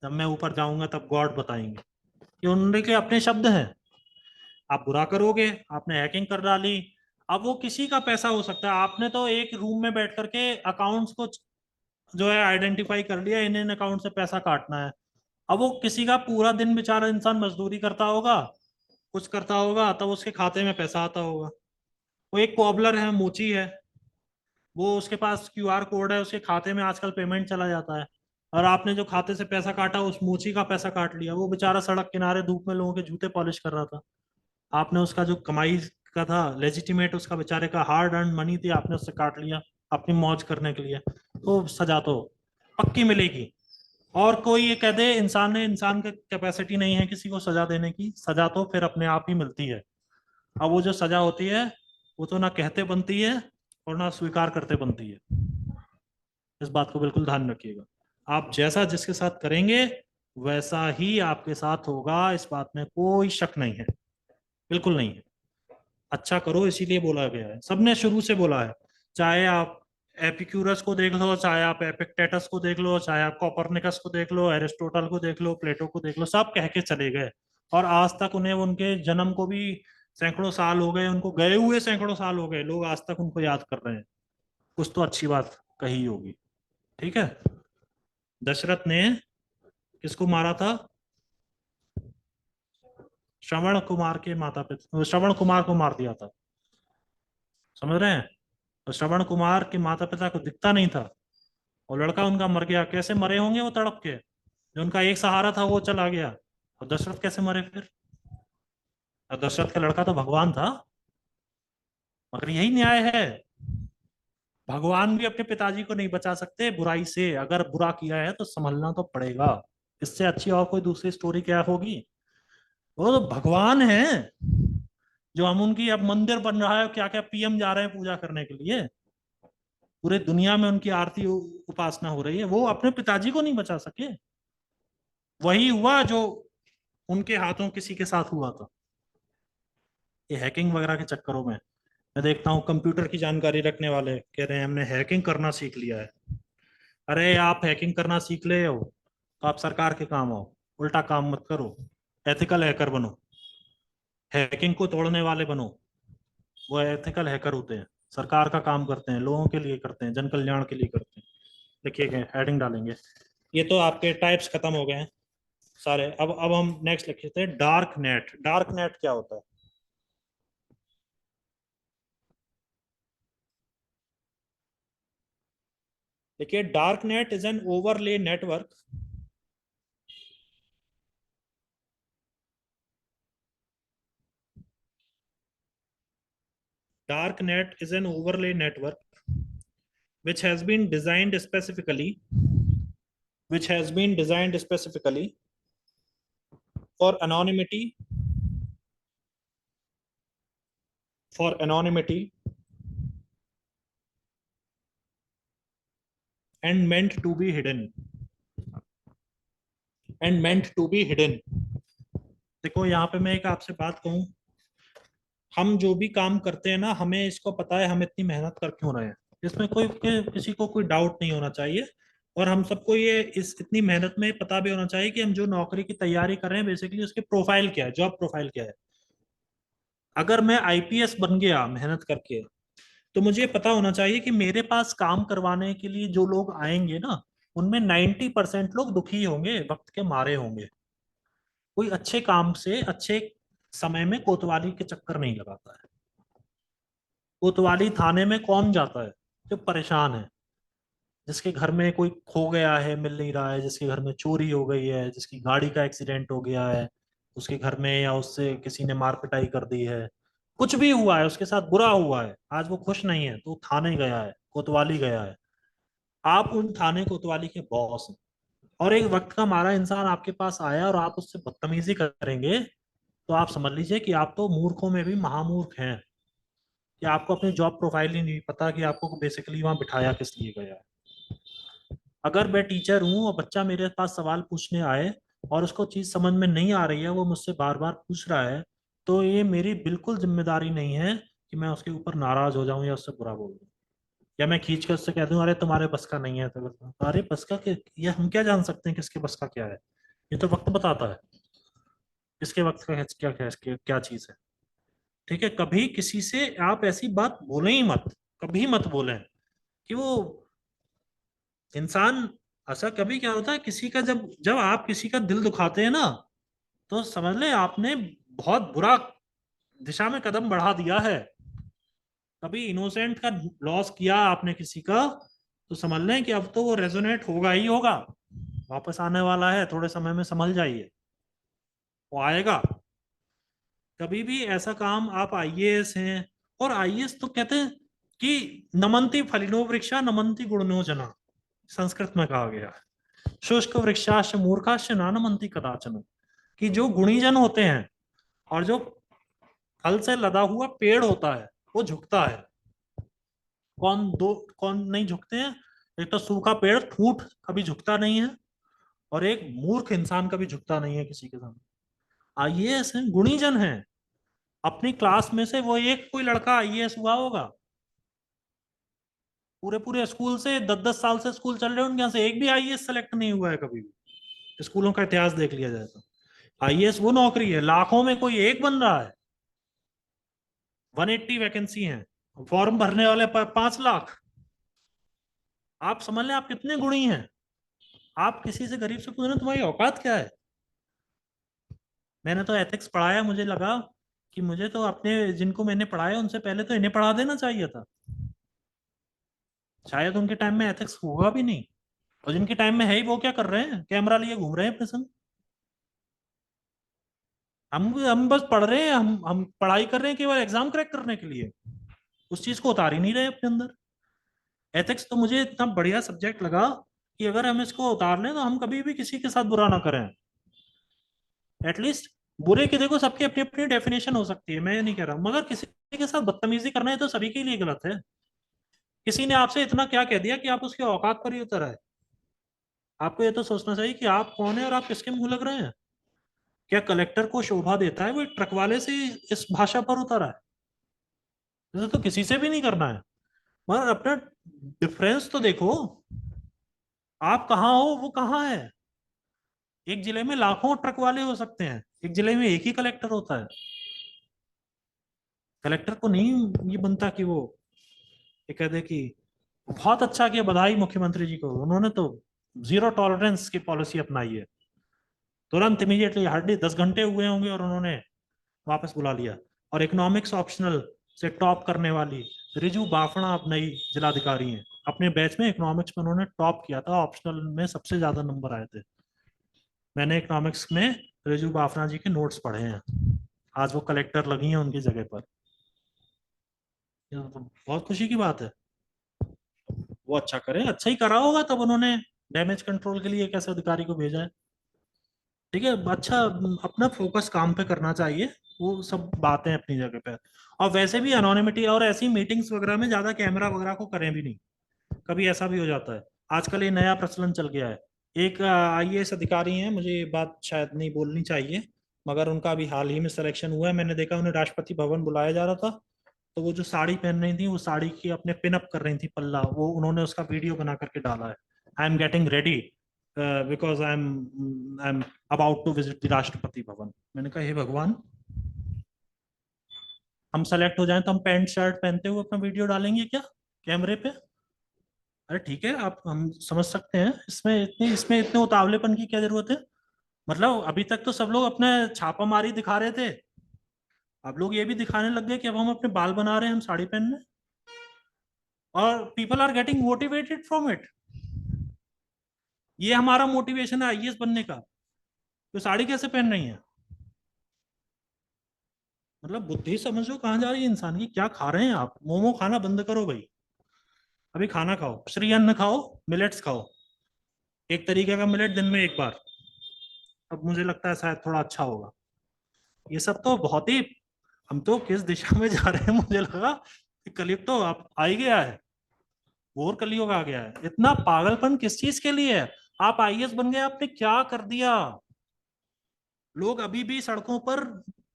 जब मैं ऊपर जाऊंगा तब गॉड बताएंगे। ये उनके अपने शब्द हैं। आप बुरा करोगे, आपने हैकिंग कर डाली, अब वो किसी का पैसा हो सकता है, आपने तो एक रूम में बैठ करके अकाउंट्स को जो है आइडेंटिफाई कर लिया, इन इन अकाउंट से पैसा काटना है। अब वो किसी का पूरा दिन बेचारा इंसान मजदूरी करता होगा, कुछ करता होगा, तब उसके खाते में पैसा आता होगा। वो एक कॉबलर है, मोची है, वो उसके पास क्यूआर कोड है, उसके खाते में आजकल पेमेंट चला जाता है, और आपने जो खाते से पैसा काटा उस मोची का पैसा काट लिया। वो बेचारा सड़क किनारे धूप में लोगों के जूते पॉलिश कर रहा था, आपने उसका जो कमाई का था लेजिटिमेट, उसका बेचारे का हार्ड अर्न मनी थी, आपने उससे काट लिया अपनी मौज करने के लिए। तो सजा तो पक्की मिलेगी। और कोई ये कह दे इंसान ने, इंसान का कैपेसिटी नहीं है किसी को सजा देने की, सजा तो फिर अपने आप ही मिलती है। अब वो जो सजा होती है वो तो ना कहते बनती है और ना स्वीकार करते बनती है। इस बात को बिल्कुल ध्यान रखिएगा। आप जैसा जिसके साथ करेंगे वैसा ही आपके साथ होगा, इस बात में कोई शक नहीं है, बिल्कुल नहीं है। अच्छा करो इसीलिए बोला गया है, सबने शुरू से बोला है। चाहे आप एपिक्यूरस को देख लो, चाहे आप एपिक्टेटस को देख लो, चाहे आप कॉपरनिकस को देख लो, एरिस्टोटल को देख लो, प्लेटो को देख लो, सब कह के चले गए। और आज तक उन्हें, उनके जन्म को भी सैकड़ों साल हो गए, उनको गए हुए सैकड़ों साल हो गए, लोग आज तक उनको याद कर रहे हैं। कुछ तो अच्छी बात कही होगी। ठीक है, दशरथ ने किसको मारा था, श्रवण कुमार के माता पिता, श्रवण कुमार को मार दिया था, समझ रहे हैं। तो श्रवण कुमार के माता पिता को दिखता नहीं था, और लड़का उनका मर गया। कैसे मरे होंगे वो तड़प के, जो उनका एक सहारा था वो चला गया। और दशरथ कैसे मरे फिर, और दशरथ का लड़का तो भगवान था। मगर यही न्याय है। भगवान भी अपने पिताजी को नहीं बचा सकते बुराई से, अगर बुरा किया है तो संभलना तो पड़ेगा। इससे अच्छी और कोई दूसरी स्टोरी क्या होगी? वो तो भगवान है, जो हम उनकी, अब मंदिर बन रहा है, क्या क्या पीएम जा रहे हैं पूजा करने के लिए, पूरे दुनिया में उनकी आरती उपासना हो रही है, वो अपने पिताजी को नहीं बचा सके। वही हुआ जो उनके हाथों किसी के साथ हुआ था। ये हैकिंग वगैरह के चक्करों में मैं देखता हूँ कंप्यूटर की जानकारी रखने वाले कह रहे हैं हमने हैकिंग करना सीख लिया है। अरे आप हैकिंग करना सीख ले हो तो आप सरकार के काम आओ, उल्टा काम मत करो। एथिकल हैकर बनो, हैकिंग को तोड़ने वाले बनो। वो एथिकल हैकर होते हैं, सरकार का काम करते हैं, लोगों के लिए करते हैं, जन कल्याण के लिए करते हैं। लिखिए, हेडिंग डालेंगे। ये तो आपके टाइप्स खत्म हो गए हैं सारे। अब हम नेक्स्ट लिखते हैं डार्क नेट। डार्क नेट क्या होता है? देखिए, dark net is an overlay network dark net is an overlay network which has been designed specifically which has been designed specifically for anonymity for anonymity and meant to be hidden and meant to be hidden। देखो, यहाँ पे मैं एक आपसे बात कहूँ, हम जो भी काम करते हैं ना, हमें इसको पता है हम इतनी मेहनत कर क्यों रहे हैं। इसमें किसी को कोई डाउट नहीं होना चाहिए। और हम सबको ये इस इतनी मेहनत में पता भी होना चाहिए कि हम जो नौकरी की तैयारी कर रहे हैं बेसिकली उसके प्रोफाइल क्या है, जॉब प्रोफाइल क्या है। अगर मैं आईपीएस बन गया मेहनत करके, तो मुझे पता होना चाहिए कि मेरे पास काम करवाने के लिए जो लोग आएंगे ना, उनमें 90% लोग दुखी होंगे, वक्त के मारे होंगे। कोई अच्छे काम से अच्छे समय में कोतवाली के चक्कर नहीं लगाता है। कोतवाली थाने में कौन जाता है? जो परेशान है, जिसके घर में कोई खो गया है, मिल नहीं रहा है, जिसके घर में चोरी हो गई है, जिसकी गाड़ी का एक्सीडेंट हो गया है उसके घर में, या उससे किसी ने मार पिटाई कर दी है, कुछ भी हुआ है उसके साथ, बुरा हुआ है, आज वो खुश नहीं है, तो वो थाने गया है, कोतवाली गया है। आप उन थाने कोतवाली के बॉस हैं, और एक वक्त का मारा इंसान आपके पास आया और आप उससे बदतमीजी करेंगे, तो आप समझ लीजिए कि आप तो मूर्खों में भी महामूर्ख हैं, कि आपको अपनी जॉब प्रोफाइल ही नहीं पता कि आपको बेसिकली वहां बिठाया किस लिए गया है। अगर मैं टीचर हूँ और बच्चा मेरे पास सवाल पूछने आए और उसको चीज समझ में नहीं आ रही है, वो मुझसे बार बार पूछ रहा है, तो ये मेरी बिल्कुल जिम्मेदारी नहीं है कि मैं उसके ऊपर नाराज हो जाऊं या उससे बुरा बोल दूं, या मैं खींच कर उससे कह दूं अरे तुम्हारे बस का नहीं है। तो अरे बस का ये हम क्या जान सकते हैं किसके बस का क्या है? ये तो वक्त बताता है किसके वक्त का क्या क्या क्या चीज है। ठीक है, कभी किसी से आप ऐसी बात बोलें ही मत, कभी मत बोलें कि वो इंसान। ऐसा कभी क्या होता है किसी का, जब जब आप किसी का दिल दुखाते हैं ना, तो समझ लें आपने बहुत बुरा दिशा में कदम बढ़ा दिया है। कभी इनोसेंट का लॉस किया आपने किसी का, तो समझ लें कि अब तो वो रेजोनेट होगा ही होगा, वापस आने वाला है, थोड़े समय में संभल जाइए, वो आएगा। कभी भी ऐसा काम, आप आईएएस हैं, और आईएएस तो कहते हैं कि नमंती फलिनो वृक्षा नमंती गुणनो जना, संस्कृत में कहा गया है। शुष्क वृक्षाश मूर्खाश नानमंती कदाचन, कि जो गुणीजन होते हैं और जो फल से लदा हुआ पेड़ होता है वो झुकता है। कौन नहीं झुकते हैं? एक तो सूखा पेड़ ठूंठ कभी झुकता नहीं है, और एक मूर्ख इंसान कभी झुकता नहीं है किसी के सामने। आईएएस हैं, गुणीजन हैं। अपनी क्लास में से वो एक कोई लड़का आईएएस हुआ होगा, पूरे पूरे स्कूल से 10-10 साल से स्कूल चल रहे हैं, उनके यहाँ से एक भी आईएएस सेलेक्ट नहीं हुआ है कभी भी। स्कूलों का इतिहास देख लिया जाए तो आईएएस वो नौकरी है, लाखों में कोई एक बन रहा है। 180 वैकेंसी हैं, फॉर्म भरने वाले 5 लाख। आप समझ लें आप कितने गुणी हैं। आप किसी से गरीब से पूछना तुम्हारी औकात क्या है। मैंने तो एथिक्स पढ़ाया, मुझे लगा कि मुझे तो अपने जिनको मैंने पढ़ाया उनसे पहले तो इन्हें पढ़ा देना चाहिए था। शायद उनके टाइम में एथिक्स होगा भी नहीं, और जिनके टाइम में है ही वो क्या कर रहे हैं, कैमरा लिए घूम रहे हैं अपने संग। हम बस पढ़ रहे हैं, हम पढ़ाई कर रहे हैं केवल एग्जाम क्रैक करने के लिए। उस चीज को उतार ही नहीं रहे अपने अंदर। एथिक्स तो मुझे इतना बढ़िया सब्जेक्ट लगा कि अगर हम इसको उतार लें तो हम कभी भी किसी के साथ बुरा ना करें। एटलीस्ट बुरे की देखो सबकी अपनी अपनी डेफिनेशन हो सकती है, मैं ये नहीं कह रहा, मगर किसी के साथ बदतमीजी करना है तो सभी के लिए गलत है। किसी ने आपसे इतना क्या कह दिया कि आप उसके औकात पर ही उतर आए? आपको ये तो सोचना चाहिए कि आप कौन है और आप किसके मुंह लग रहे हैं। क्या कलेक्टर को शोभा देता है वो एक ट्रक वाले से इस भाषा पर उतरा है? ऐसा तो किसी से भी नहीं करना है। मगर अपना डिफरेंस तो देखो, आप कहाँ हो वो कहाँ है। एक जिले में लाखों ट्रक वाले हो सकते हैं, एक जिले में एक ही कलेक्टर होता है। कलेक्टर को नहीं ये बनता कि वो ये कह दे कि बहुत अच्छा किया, बधाई मुख्यमंत्री जी को, उन्होंने तो जीरो टॉलरेंस की पॉलिसी अपनाई है। तुरंत इमीडिएटली हार्डली 10 घंटे हुए होंगे और उन्होंने वापस बुला लिया। और इकोनॉमिक्स ऑप्शनल से टॉप करने वाली रिजू बाफना अब नई जिलाधिकारी हैं। अपने बैच में इकोनॉमिक्स में उन्होंने टॉप किया था, ऑप्शनल में सबसे ज्यादा नंबर आए थे। मैंने इकोनॉमिक्स में रिजू बाफना जी के नोट्स पढ़े हैं। आज वो कलेक्टर लगी हैं उनकी जगह पर। ये तो बहुत खुशी की बात है। वो अच्छा करे, अच्छा ही करा होगा तब उन्होंने डैमेज कंट्रोल के लिए एक ऐसे अधिकारी को भेजा है। ठीक है, अच्छा, अपना फोकस काम पे करना चाहिए। वो सब बातें अपनी जगह पे। और वैसे भी अनोनिमिटी और ऐसी मीटिंग्स वगैरह में ज्यादा कैमरा वगैरह को करें भी नहीं। कभी ऐसा भी हो जाता है। आजकल ये नया प्रचलन चल गया है। एक आईएएस अधिकारी हैं, मुझे ये बात शायद नहीं बोलनी चाहिए, मगर उनका अभी हाल ही में सिलेक्शन हुआ है। मैंने देखा उन्हें राष्ट्रपति भवन बुलाया जा रहा था, तो वो जो साड़ी पहन रही थी, वो साड़ी की अपने पिन अप कर रही थी पल्ला, वो उन्होंने उसका वीडियो बना करके डाला है। I am getting ready because I am about to visit the Rashtrapati Bhavan. मैंने कहा हे भगवान, हम सेलेक्ट हो जाएं तो हम पैंट शर्ट पहनते हुए अपना वीडियो डालेंगे क्या कैमरे पे? अरे ठीक है, आप हम समझ सकते हैं, इसमें इतने उतावलेपन की क्या जरूरत है? मतलब अभी तक तो सब लोग अपने छापामारी दिखा रहे थे, अब लोग ये भी दिखाने लग गए कि अब हम अपने बाल बना रहे हैं हम साड़ी पहनने, और people are getting motivated from it. ये हमारा मोटिवेशन है आईएएस बनने का, तो साड़ी कैसे पहन रही है? मतलब बुद्धि समझो कहाँ जा रही है इंसान की। क्या खा रहे हैं आप? मोमो खाना बंद करो भाई। अभी खाना खाओ, श्री अन्न खाओ, मिलेट्स खाओ, एक तरीके का मिलेट दिन में एक बार। अब मुझे लगता है शायद थोड़ा अच्छा होगा। ये सब तो बहुत ही, हम तो किस दिशा में जा रहे हैं, मुझे लगा कि कलयुग तो अब आ ही गया है, घोर कलयुग आ गया है। इतना पागलपन किस चीज के लिए है? आप आईएएस बन गए, आपने क्या कर दिया? लोग अभी भी सड़कों पर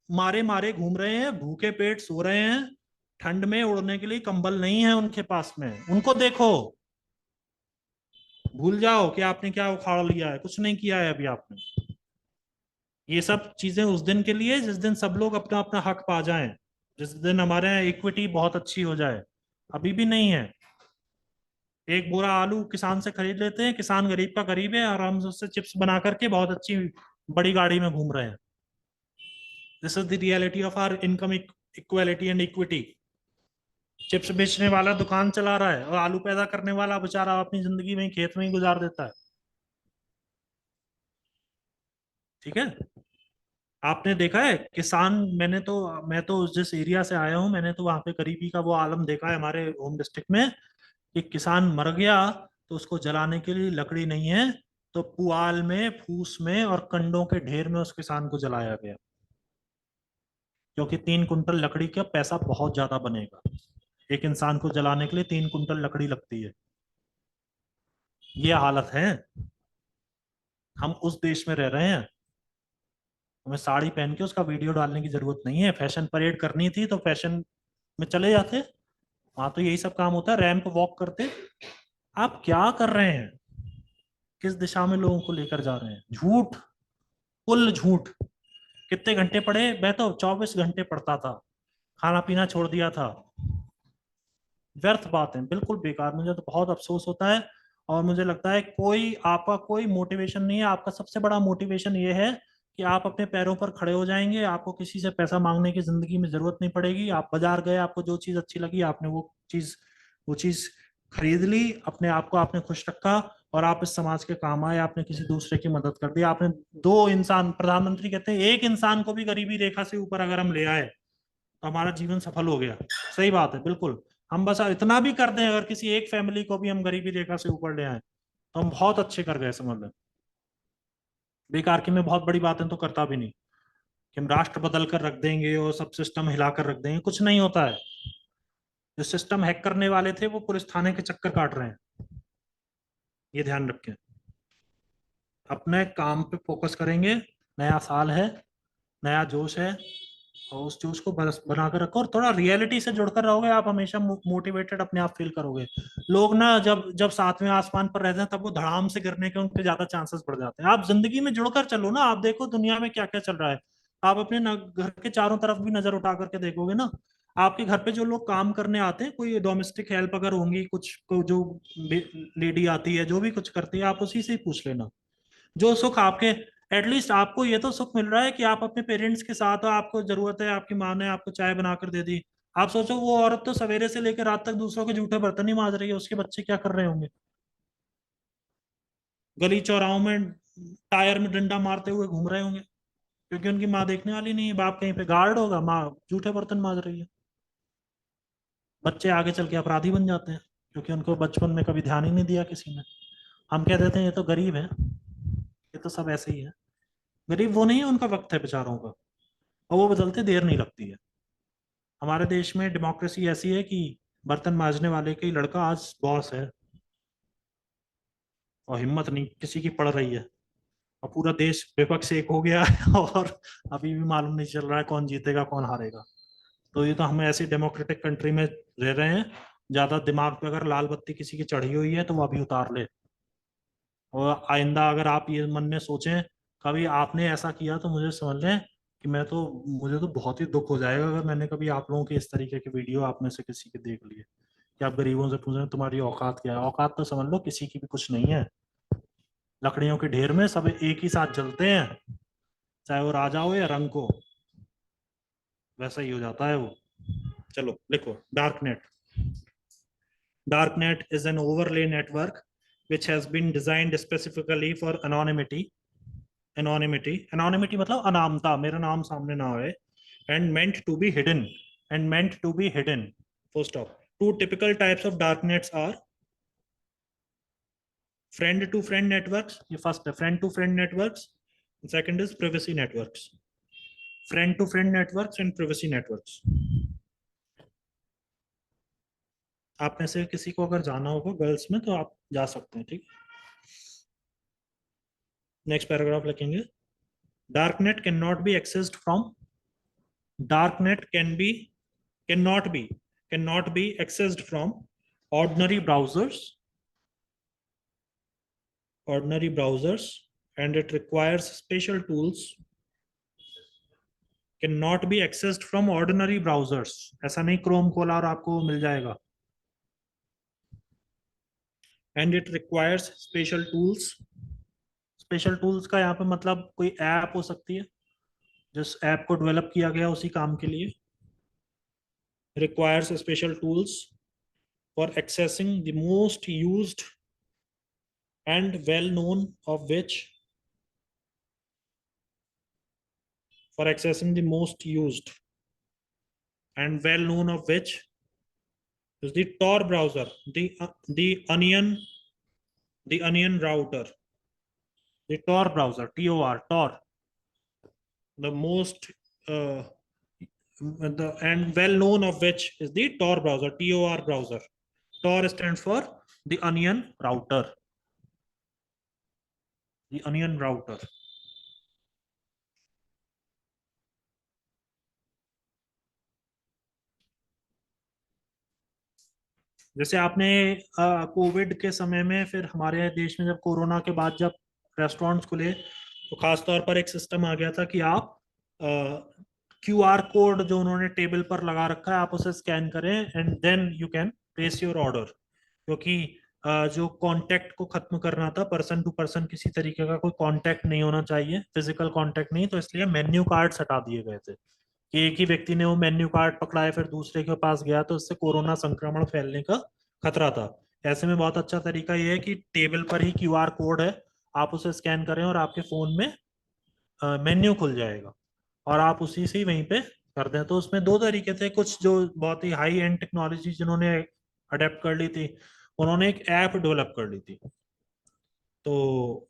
मारे मारे घूम रहे हैं, भूखे पेट सो रहे हैं, ठंड में उड़ने के लिए कंबल नहीं है उनके पास में। उनको देखो, भूल जाओ कि आपने क्या उखाड़ लिया है, कुछ नहीं किया है अभी आपने। ये सब चीजें उस दिन के लिए जिस दिन सब लोग अपना अपना हक पा जाएं, जिस दिन हमारे यहाँ इक्विटी बहुत अच्छी हो जाए। अभी भी नहीं है। एक बोरा आलू किसान से खरीद लेते हैं, किसान गरीब का गरीब है, और हम उससे चिप्स बना करके बहुत अच्छी बड़ी गाड़ी में घूम रहे हैं। This is the reality of our income equality and equity. Chips बेचने वाला दुकान चला रहा है और आलू पैदा करने वाला बेचारा अपनी जिंदगी में खेत में ही गुजार देता है। ठीक है, आपने देखा है किसान, मैं तो जिस एरिया से आया हूं, मैंने तो वहां पे गरीबी का वो आलम देखा है हमारे होम डिस्ट्रिक्ट में, कि किसान मर गया तो उसको जलाने के लिए लकड़ी नहीं है, तो पुआल में, फूस में और कंडों के ढेर में उस किसान को जलाया गया, क्योंकि 3 कुंटल लकड़ी का पैसा बहुत ज्यादा बनेगा। एक इंसान को जलाने के लिए 3 कुंटल लकड़ी लगती है। ये हालत है। हम उस देश में रह रहे हैं। हमें साड़ी पहन के उसका वीडियो डालने की जरूरत नहीं है। फैशन परेड करनी थी तो फैशन में चले जाते, वहां तो यही सब काम होता है, रैंप वॉक करते। आप क्या कर रहे हैं? किस दिशा में लोगों को लेकर जा रहे हैं? झूठ, कुल झूठ। कितने घंटे पढ़े? मैं तो 24 घंटे पढ़ता था, खाना पीना छोड़ दिया था। व्यर्थ बात है, बिल्कुल बेकार। मुझे तो बहुत अफसोस होता है। और मुझे लगता है कोई आपका कोई मोटिवेशन नहीं है। आपका सबसे बड़ा मोटिवेशन ये है कि आप अपने पैरों पर खड़े हो जाएंगे, आपको किसी से पैसा मांगने की जिंदगी में जरूरत नहीं पड़ेगी। आप बाजार गए, आपको जो चीज अच्छी लगी, आपने वो चीज खरीद ली, अपने आप को आपने खुश रखा, और आप इस समाज के काम आए, आपने किसी दूसरे की मदद कर दी। आपने दो इंसान, प्रधानमंत्री कहते हैं एक इंसान को भी गरीबी रेखा से ऊपर अगर हम ले आए तो हमारा जीवन सफल हो गया। सही बात है, बिल्कुल। हम बस इतना भी कर दें, अगर किसी एक फैमिली को भी हम गरीबी रेखा से ऊपर ले आए तो हम बहुत अच्छे कर गए, समझ लें। बेकार की मैं बहुत बड़ी बातें तो करता भी नहीं कि हम राष्ट्र बदल कर रख देंगे और सब सिस्टम हिला कर रख देंगे, कुछ नहीं होता है। जो सिस्टम हैक करने वाले थे वो पुलिस थाने के चक्कर काट रहे हैं, ये ध्यान रखें। अपने काम पे फोकस करेंगे, नया साल है, नया जोश है, और उस जोश को बस बनाकर रखो और थोड़ा रियलिटी से जुड़कर रहोगे, आप हमेशा मोटिवेटेड अपने आप फील करोगे। लोग ना जब जब सातवें आसमान पर रहते हैं तब वो धड़ाम से गिरने के उनके ज्यादा चांसेस बढ़ जाते हैं। आप जिंदगी में जुड़कर चलो ना, आप देखो दुनिया में क्या क्या चल रहा है। आप अपने घर के चारों तरफ भी नजर उठा करके देखोगे ना, आपके घर पे जो लोग काम करने आते हैं, कोई डोमेस्टिक हेल्प अगर होंगी, कुछ जो लेडी आती है जो भी कुछ करती है, आप उसी से ही पूछ लेना। जो सुख आपके, एटलीस्ट आपको ये तो सुख मिल रहा है कि आप अपने पेरेंट्स के साथ हो, आपको जरूरत है, आपकी माँ ने आपको चाय बनाकर दे दी। आप सोचो वो औरत तो सवेरे से लेकर रात तक दूसरों के जूठे बर्तन ही मांज रही है, उसके बच्चे क्या कर रहे होंगे? गली चौराहों में टायर में डंडा मारते हुए घूम रहे होंगे, क्योंकि उनकी माँ देखने वाली नहीं है। बाप कहीं पे गार्ड होगा, माँ जूठे बर्तन मांज रही है। बच्चे आगे चल के अपराधी बन जाते हैं, क्योंकि उनको बचपन में कभी ध्यान ही नहीं दिया किसी ने। हम कह देते हैं ये तो गरीब है, ये तो सब ऐसे ही है। गरीब वो नहीं है, उनका वक्त है बेचारों का, और वो बदलते देर नहीं लगती है। हमारे देश में डेमोक्रेसी ऐसी है कि बर्तन मांजने वाले का ही लड़का आज बॉस है, और हिम्मत नहीं किसी की पड़ रही है, और पूरा देश विपक्ष एक हो गया है और अभी भी मालूम नहीं चल रहा है कौन जीतेगा कौन हारेगा। तो ये तो हम ऐसी डेमोक्रेटिक कंट्री में रह रहे हैं, ज्यादा दिमाग पे अगर लाल बत्ती किसी की चढ़ी हुई है तो वो अभी उतार ले। और आइंदा अगर आप ये मन में सोचें कभी आपने ऐसा किया, तो मुझे समझ लें कि मुझे तो बहुत ही दुख हो जाएगा अगर मैंने कभी आप लोगों के इस तरीके के वीडियो आप में से किसी के देख लिए, कि आप गरीबों से पूछ रहे हैं तुम्हारी औकात क्या है। औकात तो समझ लो किसी की भी कुछ नहीं है। लकड़ियों के ढेर में सब एक ही साथ जलते हैं, चाहे वो राजा हो या रंग को, वैसा ही हो जाता है वो। चलो लिखो, dark net. Dark net is an overlay network which has been designed specifically for anonymity. Anonymity मतलब अनामता, मेरा नाम सामने ना आए, and meant to be hidden, full stop. Two typical types of dark nets are friend to friend networks. ये first है, friend to friend networks. The second is privacy networks. Friend to friend networks and privacy networks. आप में से किसी को अगर जाना होगा गर्ल्स में तो आप जा सकते हैं, ठीक है। नेक्स्ट पैराग्राफ लिखेंगे, dark net can not be accessed from, dark net cannot be accessed from ordinary browsers, and it requires special tools. Cannot be accessed from ordinary browsers, ऐसा नहीं क्रोम खोला और आपको मिल जाएगा। and it requires special tools का यहाँ पे मतलब कोई ऐप हो सकती है, जिस ऐप को डेवलप किया गया उसी काम के लिए। requires special tools for accessing the most used and well known of which for accessing the most used and well known of which is the Tor browser, the onion router, the Tor browser, Tor, the most and well known of which is the Tor browser, Tor browser. Tor stands for the onion router, the onion router. जैसे आपने Covid के समय में, फिर हमारे देश में जब कोरोना के बाद जब रेस्टोरेंट्स खुले, तो खास तौर पर एक सिस्टम आ गया था कि आप क्यूआर कोड जो उन्होंने टेबल पर लगा रखा है, आप उसे स्कैन करें and then you can place your order. क्योंकि जो कांटेक्ट को खत्म करना था, पर्सन टू पर्सन किसी तरीके का कोई कांटेक्ट नहीं होना चाहिए, फिजिकल कांटेक्ट नहीं, तो इसलिए मेन्यू कार्ड हटा दिए गए थे कि एक ही व्यक्ति ने वो मेन्यू कार्ड पकड़ा है फिर दूसरे के पास गया तो उससे कोरोना संक्रमण फैलने का खतरा था। ऐसे में बहुत अच्छा तरीका ये है कि टेबल पर ही क्यूआर कोड है, आप उसे स्कैन करें और आपके फोन में मेन्यू खुल जाएगा और आप उसी से ही वहीं पे करते हैं। तो उसमें दो तरीके थे, कुछ जो बहुत ही हाई एंड टेक्नोलॉजी जिन्होंने अडेप्ट कर ली थी, उन्होंने एक ऐप डेवलप कर ली थी। तो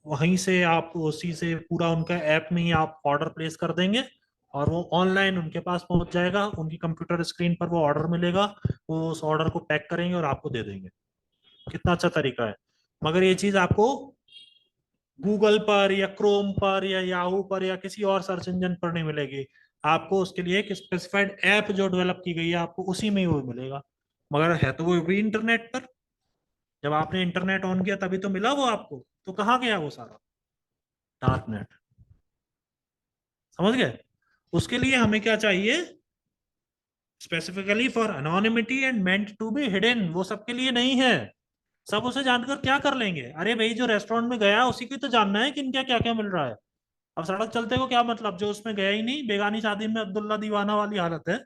वहीं से आप उसी से पूरा उनका ऐप में ही आप ऑर्डर प्लेस कर देंगे और वो ऑनलाइन उनके पास पहुंच जाएगा, उनकी कंप्यूटर स्क्रीन पर वो ऑर्डर मिलेगा, वो उस ऑर्डर को पैक करेंगे और आपको दे देंगे। कितना अच्छा तरीका है। मगर ये चीज आपको गूगल पर या क्रोम पर या याहू पर या किसी और सर्च इंजन पर नहीं मिलेगी। आपको उसके लिए एक स्पेसिफाइड ऐप जो डेवलप की गई है आपको उसी में ही वो मिलेगा। मगर है तो वो भी इंटरनेट पर। जब आपने इंटरनेट ऑन किया तभी तो मिला वो आपको। तो कहाँ गया वो सारा? Dark net. समझ गए? उसके लिए हमें क्या चाहिए? Specifically for anonymity and meant to be hidden, वो सबके लिए नहीं है। सब उसे जानकर क्या कर लेंगे? अरे भाई जो रेस्टोरेंट में गया उसी को तो जानना है कि इनका क्या क्या मिल रहा है। अब सड़क चलते को क्या मतलब, जो उसमें गया ही नहीं, बेगानी शादी में अब्दुल्ला दीवाना वाली हालत है।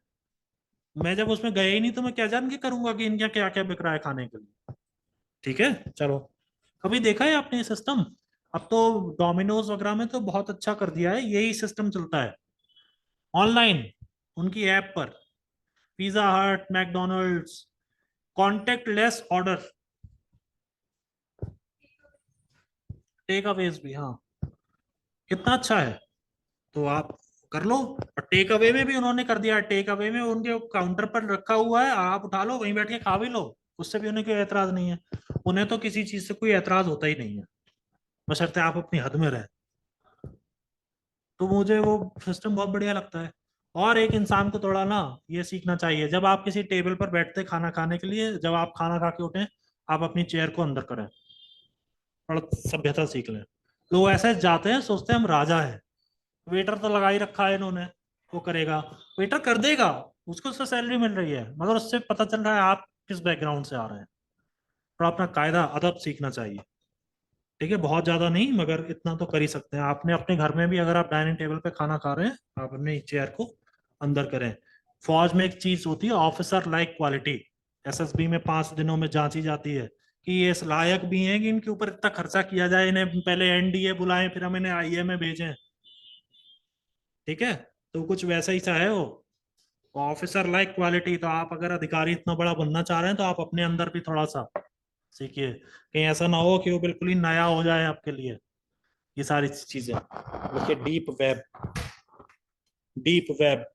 मैं जब उसमें गया ही नहीं तो मैं क्या जान के करूंगा कि इनका क्या क्या बिक रहा है खाने के लिए। ठीक है, चलो। कभी देखा है आपने ये सिस्टम? अब तो डोमिनोज वगैरह में तो बहुत अच्छा कर दिया है, यही सिस्टम चलता है ऑनलाइन उनकी ऐप पर। Pizza Hut, McDonald's, contactless order, takeaways भी, हाँ। कितना अच्छा है। तो आप कर लो। और टेक अवे में भी उन्होंने कर दिया है। टेक अवे में उनके काउंटर पर रखा हुआ है, आप उठा लो, वहीं बैठ के खा भी लो। उससे भी उन्हें कोई एतराज नहीं है। उन्हें तो किसी चीज से कोई एतराज होता ही नहीं है, बशर्ते आप अपनी हद में रहे। तो मुझे वो सिस्टम बहुत बढ़िया लगता है। और एक इंसान को थोड़ा ना ये सीखना चाहिए, जब आप किसी टेबल पर बैठते खाना खाने के लिए, जब आप खाना खा के उठें, आप अपनी चेयर को अंदर करें, थोड़ा सभ्यता सीख लें। लोग ऐसे जाते हैं, सोचते हैं हम राजा हैं, वेटर तो लगा ही रखा है इन्होंने, वो करेगा। वेटर कर देगा, उसको उससे सैलरी मिल रही है, मगर उससे पता चल रहा है आप किस बैकग्राउंड से आ रहे हैं। और अपना कायदा अदब सीखना चाहिए। ठीक है, बहुत ज्यादा नहीं मगर इतना तो कर ही सकते हैं। आपने अपने घर में भी अगर आप डाइनिंग टेबल पे खाना खा रहे हैं, आप अपनी चेयर को अंदर करें। फौज में एक चीज होती है, ऑफिसर लाइक क्वालिटी। एसएसबी में 5 दिनों में जांची जाती है कि ये इस लायक भी हैं कि इनके ऊपर इतना खर्चा किया जाए, इन्हें पहले एनडीए बुलाएं फिर हम इन्हें आईए में भेजें। ठीक है, तो कुछ वैसा ही सा है वो, ऑफिसर लाइक क्वालिटी। तो आप अगर अधिकारी इतना बड़ा बनना चाह रहे हैं तो आप अपने अंदर भी थोड़ा सा सीखिए, कहीं ऐसा ना हो कि वो बिल्कुल ही नया हो जाए आपके लिए ये सारी चीजें। देखिए, deep web, deep web,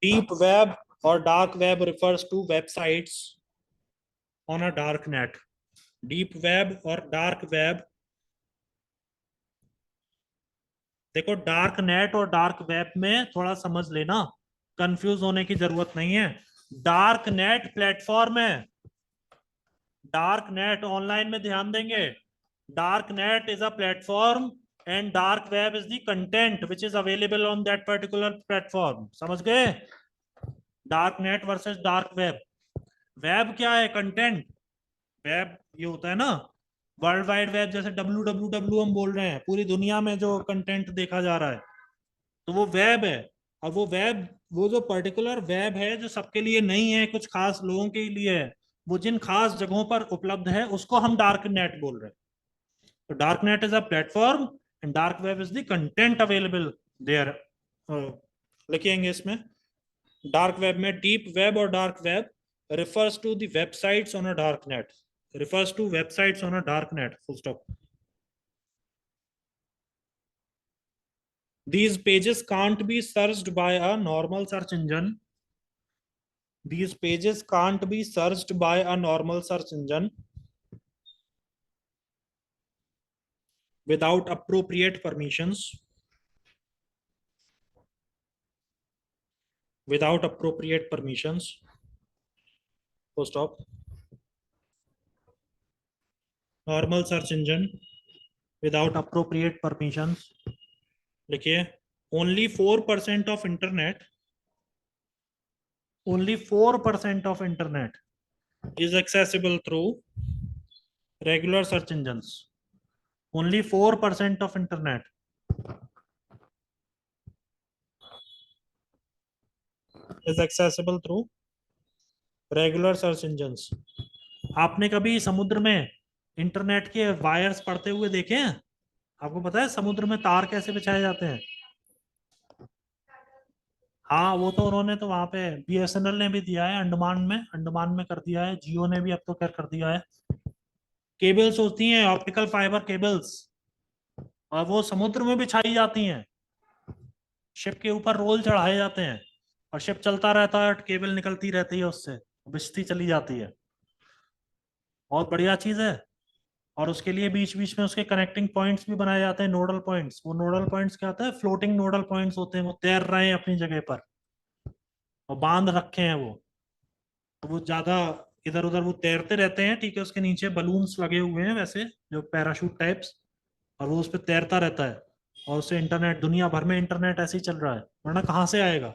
deep web और dark web refers to websites on a dark net. Deep web और डार्क वेब, देखो डार्क नेट और डार्क वेब में थोड़ा समझ लेना, कंफ्यूज होने की जरूरत नहीं है। डार्क नेट प्लेटफॉर्म है, डार्क नेट ऑनलाइन में ध्यान देंगे। Dark net is a platform and dark web is the content which is available on that particular platform. समझ गए? Dark net versus dark web. Web क्या है? कंटेंट। वेब ये होता है ना, वर्ल्ड वाइड वेब, जैसे डब्ल्यू डब्ल्यू डब्ल्यू हम बोल रहे हैं, पूरी दुनिया में जो कंटेंट देखा जा रहा है, तो वो वेब है। और वो वेब, वो जो पर्टिकुलर वेब है जो सबके लिए नहीं है, कुछ खास लोगों के लिए है, वो जिन खास जगहों पर उपलब्ध है, उसको हम डार्क नेट बोल रहे हैं। तो dark net is a platform and dark web is the content available there. लिखेंगे इसमें, डार्क वेब में डीप वेब और dark web refers to the websites on a dark net, refers to websites on a dark net, full stop. These pages can't be searched by a normal search engine. These pages can't be searched by a normal search engine without appropriate permissions. Without appropriate permissions. Full stop. Normal search engine without appropriate permissions. लिखिए, only 4% of internet, only 4% of internet is accessible through regular search engines. Only 4% of internet is accessible through regular search engines. आपने कभी समुद्र में internet के wires पड़ते हुए देखे हैं? आपको पता है समुद्र में तार कैसे बिछाए जाते हैं? हाँ वो तो उन्होंने तो वहां पे बीएसएनएल ने भी दिया है, अंडमान में कर दिया है, जियो ने भी अब तो खैर कर दिया है। केबल्स होती हैं ऑप्टिकल फाइबर केबल्स, और वो समुद्र में बिछाई जाती हैं, शिप के ऊपर रोल चढ़ाए जाते हैं, और शिप चलता रहता है, केबल निकलती रहती है उससे, बिछती चली जाती है। बहुत बढ़िया चीज है। और उसके लिए बीच बीच में उसके कनेक्टिंग पॉइंट्स भी बनाए जाते हैं, नोडल पॉइंट्स। वो नोडल पॉइंट्स क्या होता है, फ्लोटिंग नोडल पॉइंट्स होते हैं, वो तैर रहे हैं अपनी जगह पर और बांध रखे हैं वो। तो वो ज्यादा इधर उधर वो तैरते रहते हैं, ठीक है, उसके नीचे बलून्स लगे हुए हैं वैसे, जो पैराशूट टाइप्स, और वो उस पर तैरता रहता है। और उससे इंटरनेट, दुनिया भर में इंटरनेट ऐसे ही चल रहा है, वरना कहाँ से आएगा।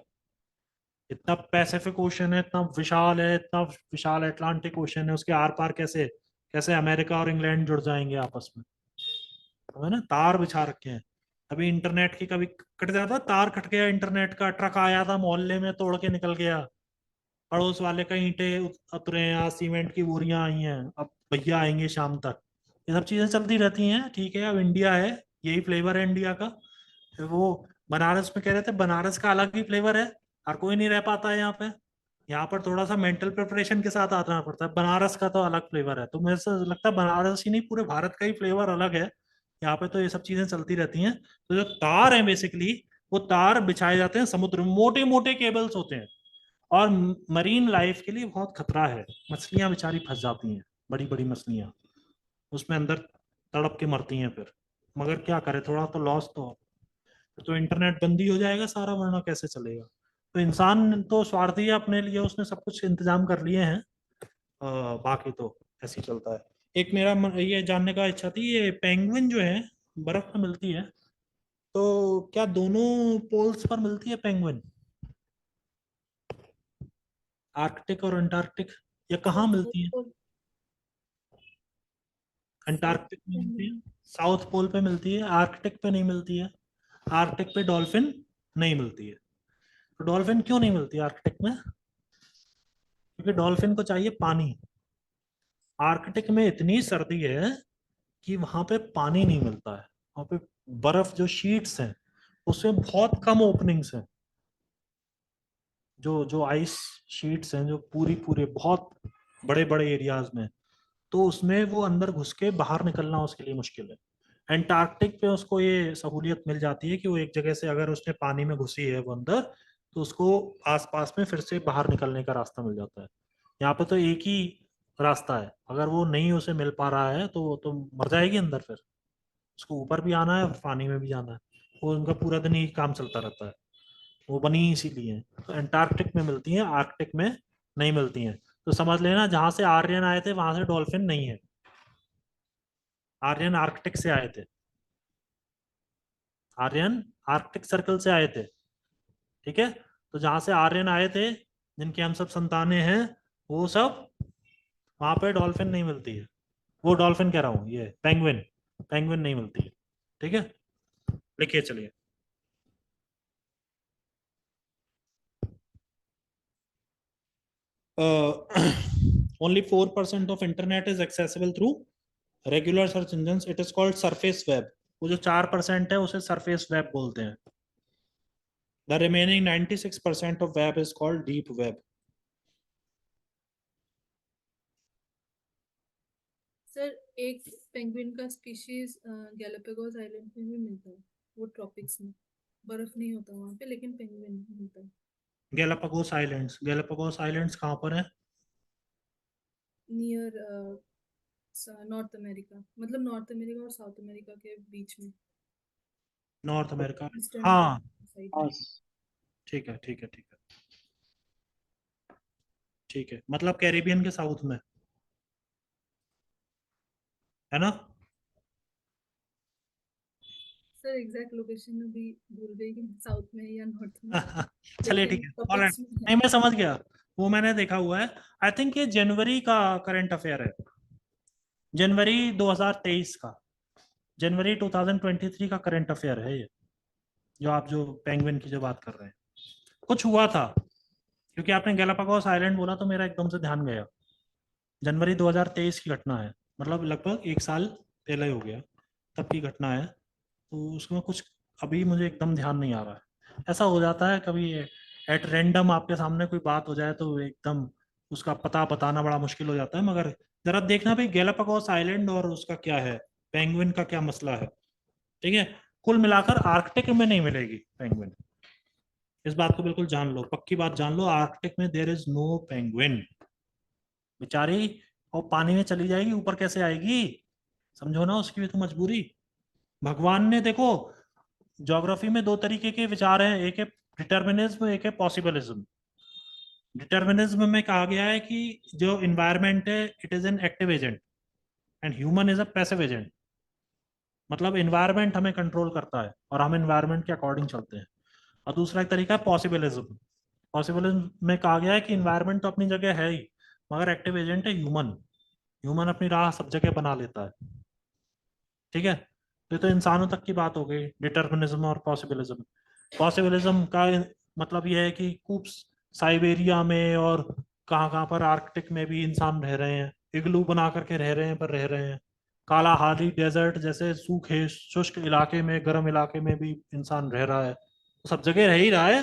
इतना पैसिफिक ओशन है, इतना विशाल है, इतना विशाल अटलांटिक ओशन है, उसके आर पार कैसे कैसे अमेरिका और इंग्लैंड जुड़ जाएंगे आपस में। तो है ना, तार बिछा रखे हैं। अभी इंटरनेट की कभी कट जाता, तार कट गया इंटरनेट का, ट्रक आया था मोहल्ले में तोड़ के निकल गया, पड़ोस वाले का ईंटें उतरे हैं, सीमेंट की बोरियां आई हैं, अब भैया आएंगे शाम तक। ये सब चीजें चलती रहती हैं, ठीक है। अब इंडिया है, यही फ्लेवर है इंडिया का। फिर वो बनारस में कह रहे थे, बनारस का अलग ही फ्लेवर है, हर कोई नहीं रह पाता है यहाँ पे। यहाँ पर थोड़ा सा मेंटल प्रिपरेशन के साथ आना पड़ता है। बनारस का तो अलग फ्लेवर है, तो मेरे से लगता है बनारस ही नहीं, पूरे भारत का ही फ्लेवर अलग है। यहाँ पे तो ये सब चीजें चलती रहती हैं। तो जो तार है बेसिकली, वो तार बिछाए जाते हैं समुद्र में, मोटे मोटे केबल्स होते हैं। और मरीन लाइफ के लिए बहुत खतरा है, मछलियां बेचारी फंस जाती हैं, बड़ी बड़ी मछलियां उसमें अंदर तड़प के मरती हैं फिर। मगर क्या करे, थोड़ा तो लॉस तो। तो इंटरनेट बंदी हो जाएगा सारा, वरना कैसे चलेगा। तो इंसान तो स्वार्थी है अपने लिए, उसने सब कुछ इंतजाम कर लिए हैं। बाकी तो ऐसे ही चलता है। एक मेरा ये जानने का इच्छा थी, ये पेंगुइन जो है बर्फ में मिलती है, तो क्या दोनों पोल्स पर मिलती है पेंगुइन, आर्कटिक और अंटार्कटिक, या कहाँ साउथ मिलती है? पोल। साउथ अंटार्कटिक में मिलती है, साउथ पोल पे मिलती है, आर्कटिक पे नहीं मिलती है। आर्कटिक पे डॉल्फिन नहीं मिलती है। तो डॉल्फिन क्यों नहीं मिलती आर्कटिक में? क्योंकि डॉल्फिन को चाहिए पानी। आर्कटिक में इतनी सर्दी है कि वहां पे पानी नहीं मिलता है। वहां पे बर्फ जो शीट्स हैं, उसमें बहुत कम ओपनिंग्स हैं। जो जो आइस शीट्स हैं, जो पूरी पूरे बहुत बड़े बड़े एरियाज में, तो उसमें वो अंदर घुस के बाहर निकलना उसके लिए मुश्किल है। एंटार्क्टिक पे उसको ये सहूलियत मिल जाती है कि वो एक जगह से अगर उसने पानी में घुसी है वो अंदर, तो उसको आसपास में फिर से बाहर निकलने का रास्ता मिल जाता है। यहाँ पे तो एक ही रास्ता है, अगर वो नहीं उसे मिल पा रहा है तो वो तो मर जाएगी अंदर फिर। उसको ऊपर भी आना है और पानी में भी जाना है। वो उनका पूरा दिन ही काम चलता रहता है। वो बनी ही इसीलिए है। तो एंटार्क्टिक में मिलती हैं, आर्कटिक में नहीं मिलती हैं। तो समझ लेना, जहां से आर्यन आए थे वहां से डॉल्फिन नहीं है। आर्यन आर्कटिक से आए थे। आर्यन आर्कटिक सर्कल से आए थे, ठीक है। तो जहां से आर्यन आए थे, जिनके हम सब संतानें हैं, वो सब, वहां पे डॉल्फिन नहीं मिलती है। वो डॉल्फिन कह रहा हूँ, ये पेंगुइन, पेंगुइन नहीं मिलती है, ठीक है। लिखिए चलिए। Only 4% of internet is accessible through regular search engine, it is called surface web. वो जो 4% है उसे सरफेस वेब बोलते हैं। The remaining 96% of web is called deep web. Sir एक पेंगुइन का स्पीशीज गैलापागोस आइलैंड में भी मिलता है, वो ट्रॉपिक्स में। बर्फ नहीं होता वहां पे, लेकिन पेंगुइन मिलता है। गैलापागोस आइलैंड्स, गैलापागोस आइलैंड्स कहाँ पर है? नियर नॉर्थ अमेरिका, मतलब नॉर्थ अमेरिका और साउथ अमेरिका के बीच में, नॉर्थ अमेरिका। ईस्टर्न हाँ, साइड हाँ में। ठीक है ठीक है ठीक है ठीक है, मतलब कैरिबियन के साउथ में, है ना? सर एग्जैक्ट लोकेशन अभी भूल गई कि साउथ में है या नॉर्थ में, चलिए ठीक लेकिन है, ऑलराइट। टॉपिक्स में है। नहीं, मैं समझ गया, वो मैंने देखा हुआ है। आई थिंक ये जनवरी का करंट अफेयर है, जनवरी 2023 का, जनवरी 2023 का करंट अफेयर है ये, जो आप जो पेंगुइन की जो बात कर रहे हैं। कुछ हुआ था, क्योंकि आपने गैलापागोस आइलैंड बोला तो मेरा एकदम से ध्यान गया। जनवरी 2023 की घटना है, मतलब लगभग एक साल पहले हो गया, तब की घटना है। तो उसमें कुछ अभी मुझे एकदम ध्यान नहीं आ रहा है। ऐसा हो जाता है कभी, एट रैंडम आपके सामने कोई बात हो जाए तो एकदम उसका पता बताना बड़ा मुश्किल हो जाता है। मगर जरा देखना भाई गैलापागोस आइलैंड और उसका क्या है, पेंगुइन का क्या मसला है। ठीक है, कुल मिलाकर आर्कटिक में नहीं मिलेगी पेंगुइन, इस बात को बिल्कुल जान लो, पक्की बात जान लो, आर्कटिक में देयर इज नो पेंगुइन। बेचारी और पानी में चली जाएगी, ऊपर कैसे आएगी, समझो ना उसकी भी तो मजबूरी। भगवान ने देखो, ज्योग्राफी में दो तरीके के विचार हैं, एक है डिटर्मिनिज्म, एक है पॉसिबिलिज्म। डिटर्मिनिज्म में कहा गया है कि जो इन्वायरमेंट है it is an active agent and human is a passive agent. मतलब इन्वायरमेंट हमें कंट्रोल करता है और हम इन्वायरमेंट के अकॉर्डिंग चलते हैं। और दूसरा एक तरीका है पॉसिबिलिज्म। पॉसिबिलिज्म में कहा गया है कि इन्वायरमेंट तो अपनी जगह है ही, मगर एक्टिव एजेंट है ह्यूमन। ह्यूमन अपनी राह सब जगह बना लेता है। ठीक है, तो इंसानों तक की बात हो गई डिटर्मिनिज्म और पॉसिबिलिज्म। पॉसिबिलिज्म का मतलब यह है कि खूब साइबेरिया में और कहाँ कहाँ पर आर्कटिक में भी इंसान रह रहे हैं, इग्लू बना करके रह रहे हैं, पर रह रहे हैं। कालाहारी डेजर्ट जैसे सूखे शुष्क इलाके में, गर्म इलाके में भी इंसान रह रहा है, तो सब जगह रह ही रहा है।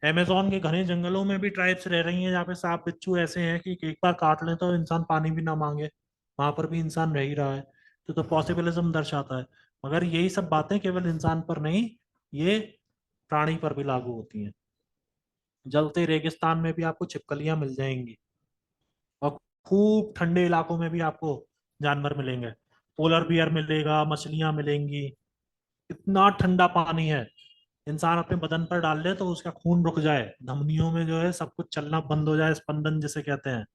अमेजोन के घने जंगलों में भी ट्राइब्स रह रही हैं जहाँ पे सांप बिच्छू ऐसे हैं कि एक बार काट लें तो इंसान पानी भी ना मांगे, वहां पर भी इंसान रह ही रहा है। तो पॉसिबिलिज्म दर्शाता है। मगर यही सब बातें केवल इंसान पर नहीं, ये प्राणी पर भी लागू होती हैं। जलते रेगिस्तान में भी आपको छिपकलियां मिल जाएंगी, और खूब ठंडे इलाकों में भी आपको जानवर मिलेंगे, पोलर बियर मिलेगा, मछलियां मिलेंगी। इतना ठंडा पानी है, इंसान अपने बदन पर डाल ले तो उसका खून रुक जाए, धमनियों में जो है सब कुछ चलना बंद हो जाए, स्पंदन जिसे कहते हैं,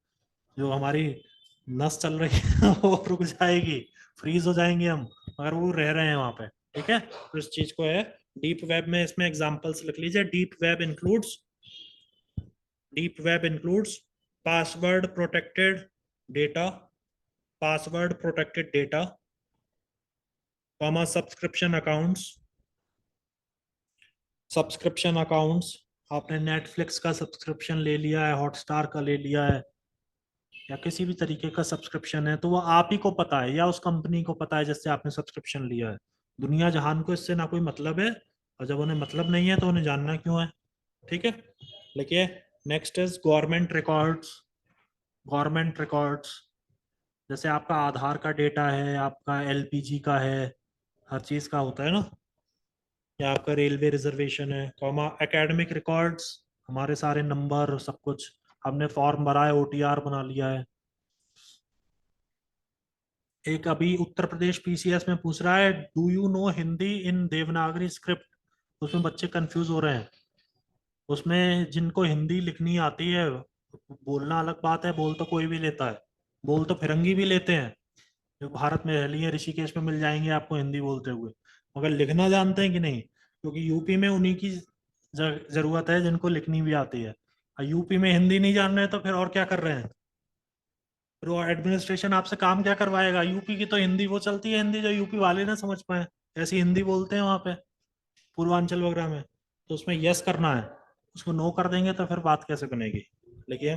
जो हमारी नस चल रही है वो रुक जाएगी, फ्रीज हो जाएंगे हम, मगर वो रह रहे हैं वहां पे। ठीक है, तो इस चीज को है डीप वेब में, इसमें एग्जांपल्स लिख लीजिए। Deep web includes password protected data, password protected data, comma subscription accounts. आपने नेटफ्लिक्स का सब्सक्रिप्शन ले लिया है, हॉटस्टार का ले लिया है, या किसी भी तरीके का सब्सक्रिप्शन है, तो वो आप ही को पता है या उस कंपनी को पता है जिससे आपने सब्सक्रिप्शन लिया है। दुनिया जहान को इससे ना कोई मतलब है, और जब उन्हें मतलब नहीं है तो उन्हें जानना क्यों है। ठीक है, लिखिए। Next is government records. जैसे आपका आधार का डेटा है, आपका एलपीजी का है, हर चीज का होता है ना, या आपका रेलवे रिजर्वेशन है, कॉमा एकेडमिक रिकॉर्ड्स, हमारे सारे नंबर सब कुछ, हमने फॉर्म भरा है, ओटीआर बना लिया है। एक अभी उत्तर प्रदेश पीसीएस में पूछ रहा है, do you know Hindi in Devanagari script. उसमें बच्चे कंफ्यूज हो रहे हैं। उसमें जिनको हिंदी लिखनी आती है, बोलना अलग बात है, बोल तो कोई भी लेता है, बोल तो फिरंगी भी लेते हैं, जो भारत में रह लिए ऋषिकेश में मिल जाएंगे आपको हिंदी बोलते हुए, मगर लिखना जानते हैं कि नहीं, क्योंकि यूपी में उन्हीं की जरूरत है जिनको लिखनी भी आती है। और यूपी में हिंदी नहीं जान रहे तो फिर और क्या कर रहे हैं, फिर वो एडमिनिस्ट्रेशन आपसे काम क्या करवाएगा। यूपी की तो हिंदी वो चलती है, हिंदी जो यूपी वाले ना समझ पाए, ऐसी हिंदी बोलते हैं वहां पे पूर्वांचल वगैरह में। तो उसमें यस करना है, उसको नो कर देंगे तो फिर बात कैसे बनेगी। लिखिए,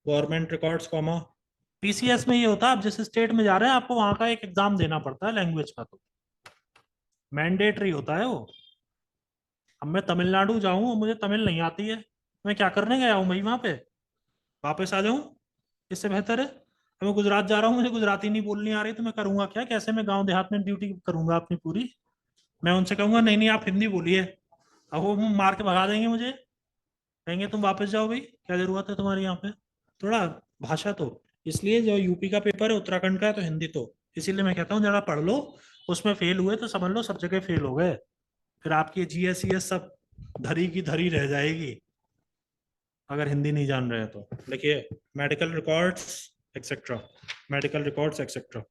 गवर्नमेंट रिकॉर्ड्स कॉमा पीसीएस में ये होता है, आप जिस स्टेट में जा रहे हैं आपको वहां का एक एग्जाम देना पड़ता है लैंग्वेज का, तो मैंडेटरी होता है वो। अब मैं तमिलनाडु जाऊं और मुझे तमिल नहीं आती है, मैं क्या करने गया हूँ भाई वहां पे, वापस आ जाऊं, इससे बेहतर है। अब मैं गुजरात जा रहा हूँ, मुझे गुजराती नहीं बोलनी आ रही, तो मैं करूंगा क्या, कैसे मैं गांव देहात में ड्यूटी करूंगा अपनी पूरी। मैं उनसे कहूंगा नहीं नहीं आप हिंदी बोलिए, अब वो मार के भगा देंगे मुझे, कहेंगे तुम वापस जाओ भाई, क्या जरूरत है तुम्हारी यहाँ पे। थोड़ा भाषा तो, इसलिए जो यूपी का पेपर है उत्तराखंड का है तो हिंदी तो, इसीलिए मैं कहता हूँ जरा पढ़ लो, उसमें फेल हुए तो समझ लो सब जगह फेल हो गए, फिर आपकी जीएस सब धरी की धरी रह जाएगी अगर हिंदी नहीं जान रहे हैं तो। देखिए, medical records etcetera, medical records etcetera.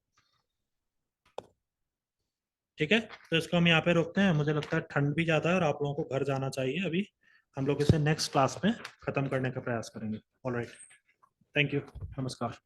ठीक है, तो इसको हम यहाँ पे रोकते हैं, मुझे लगता है ठंड भी ज़्यादा है और आप लोगों को घर जाना चाहिए अभी। हम लोग इसे नेक्स्ट क्लास में ख़त्म करने का प्रयास करेंगे। ऑलराइट, थैंक यू, नमस्कार।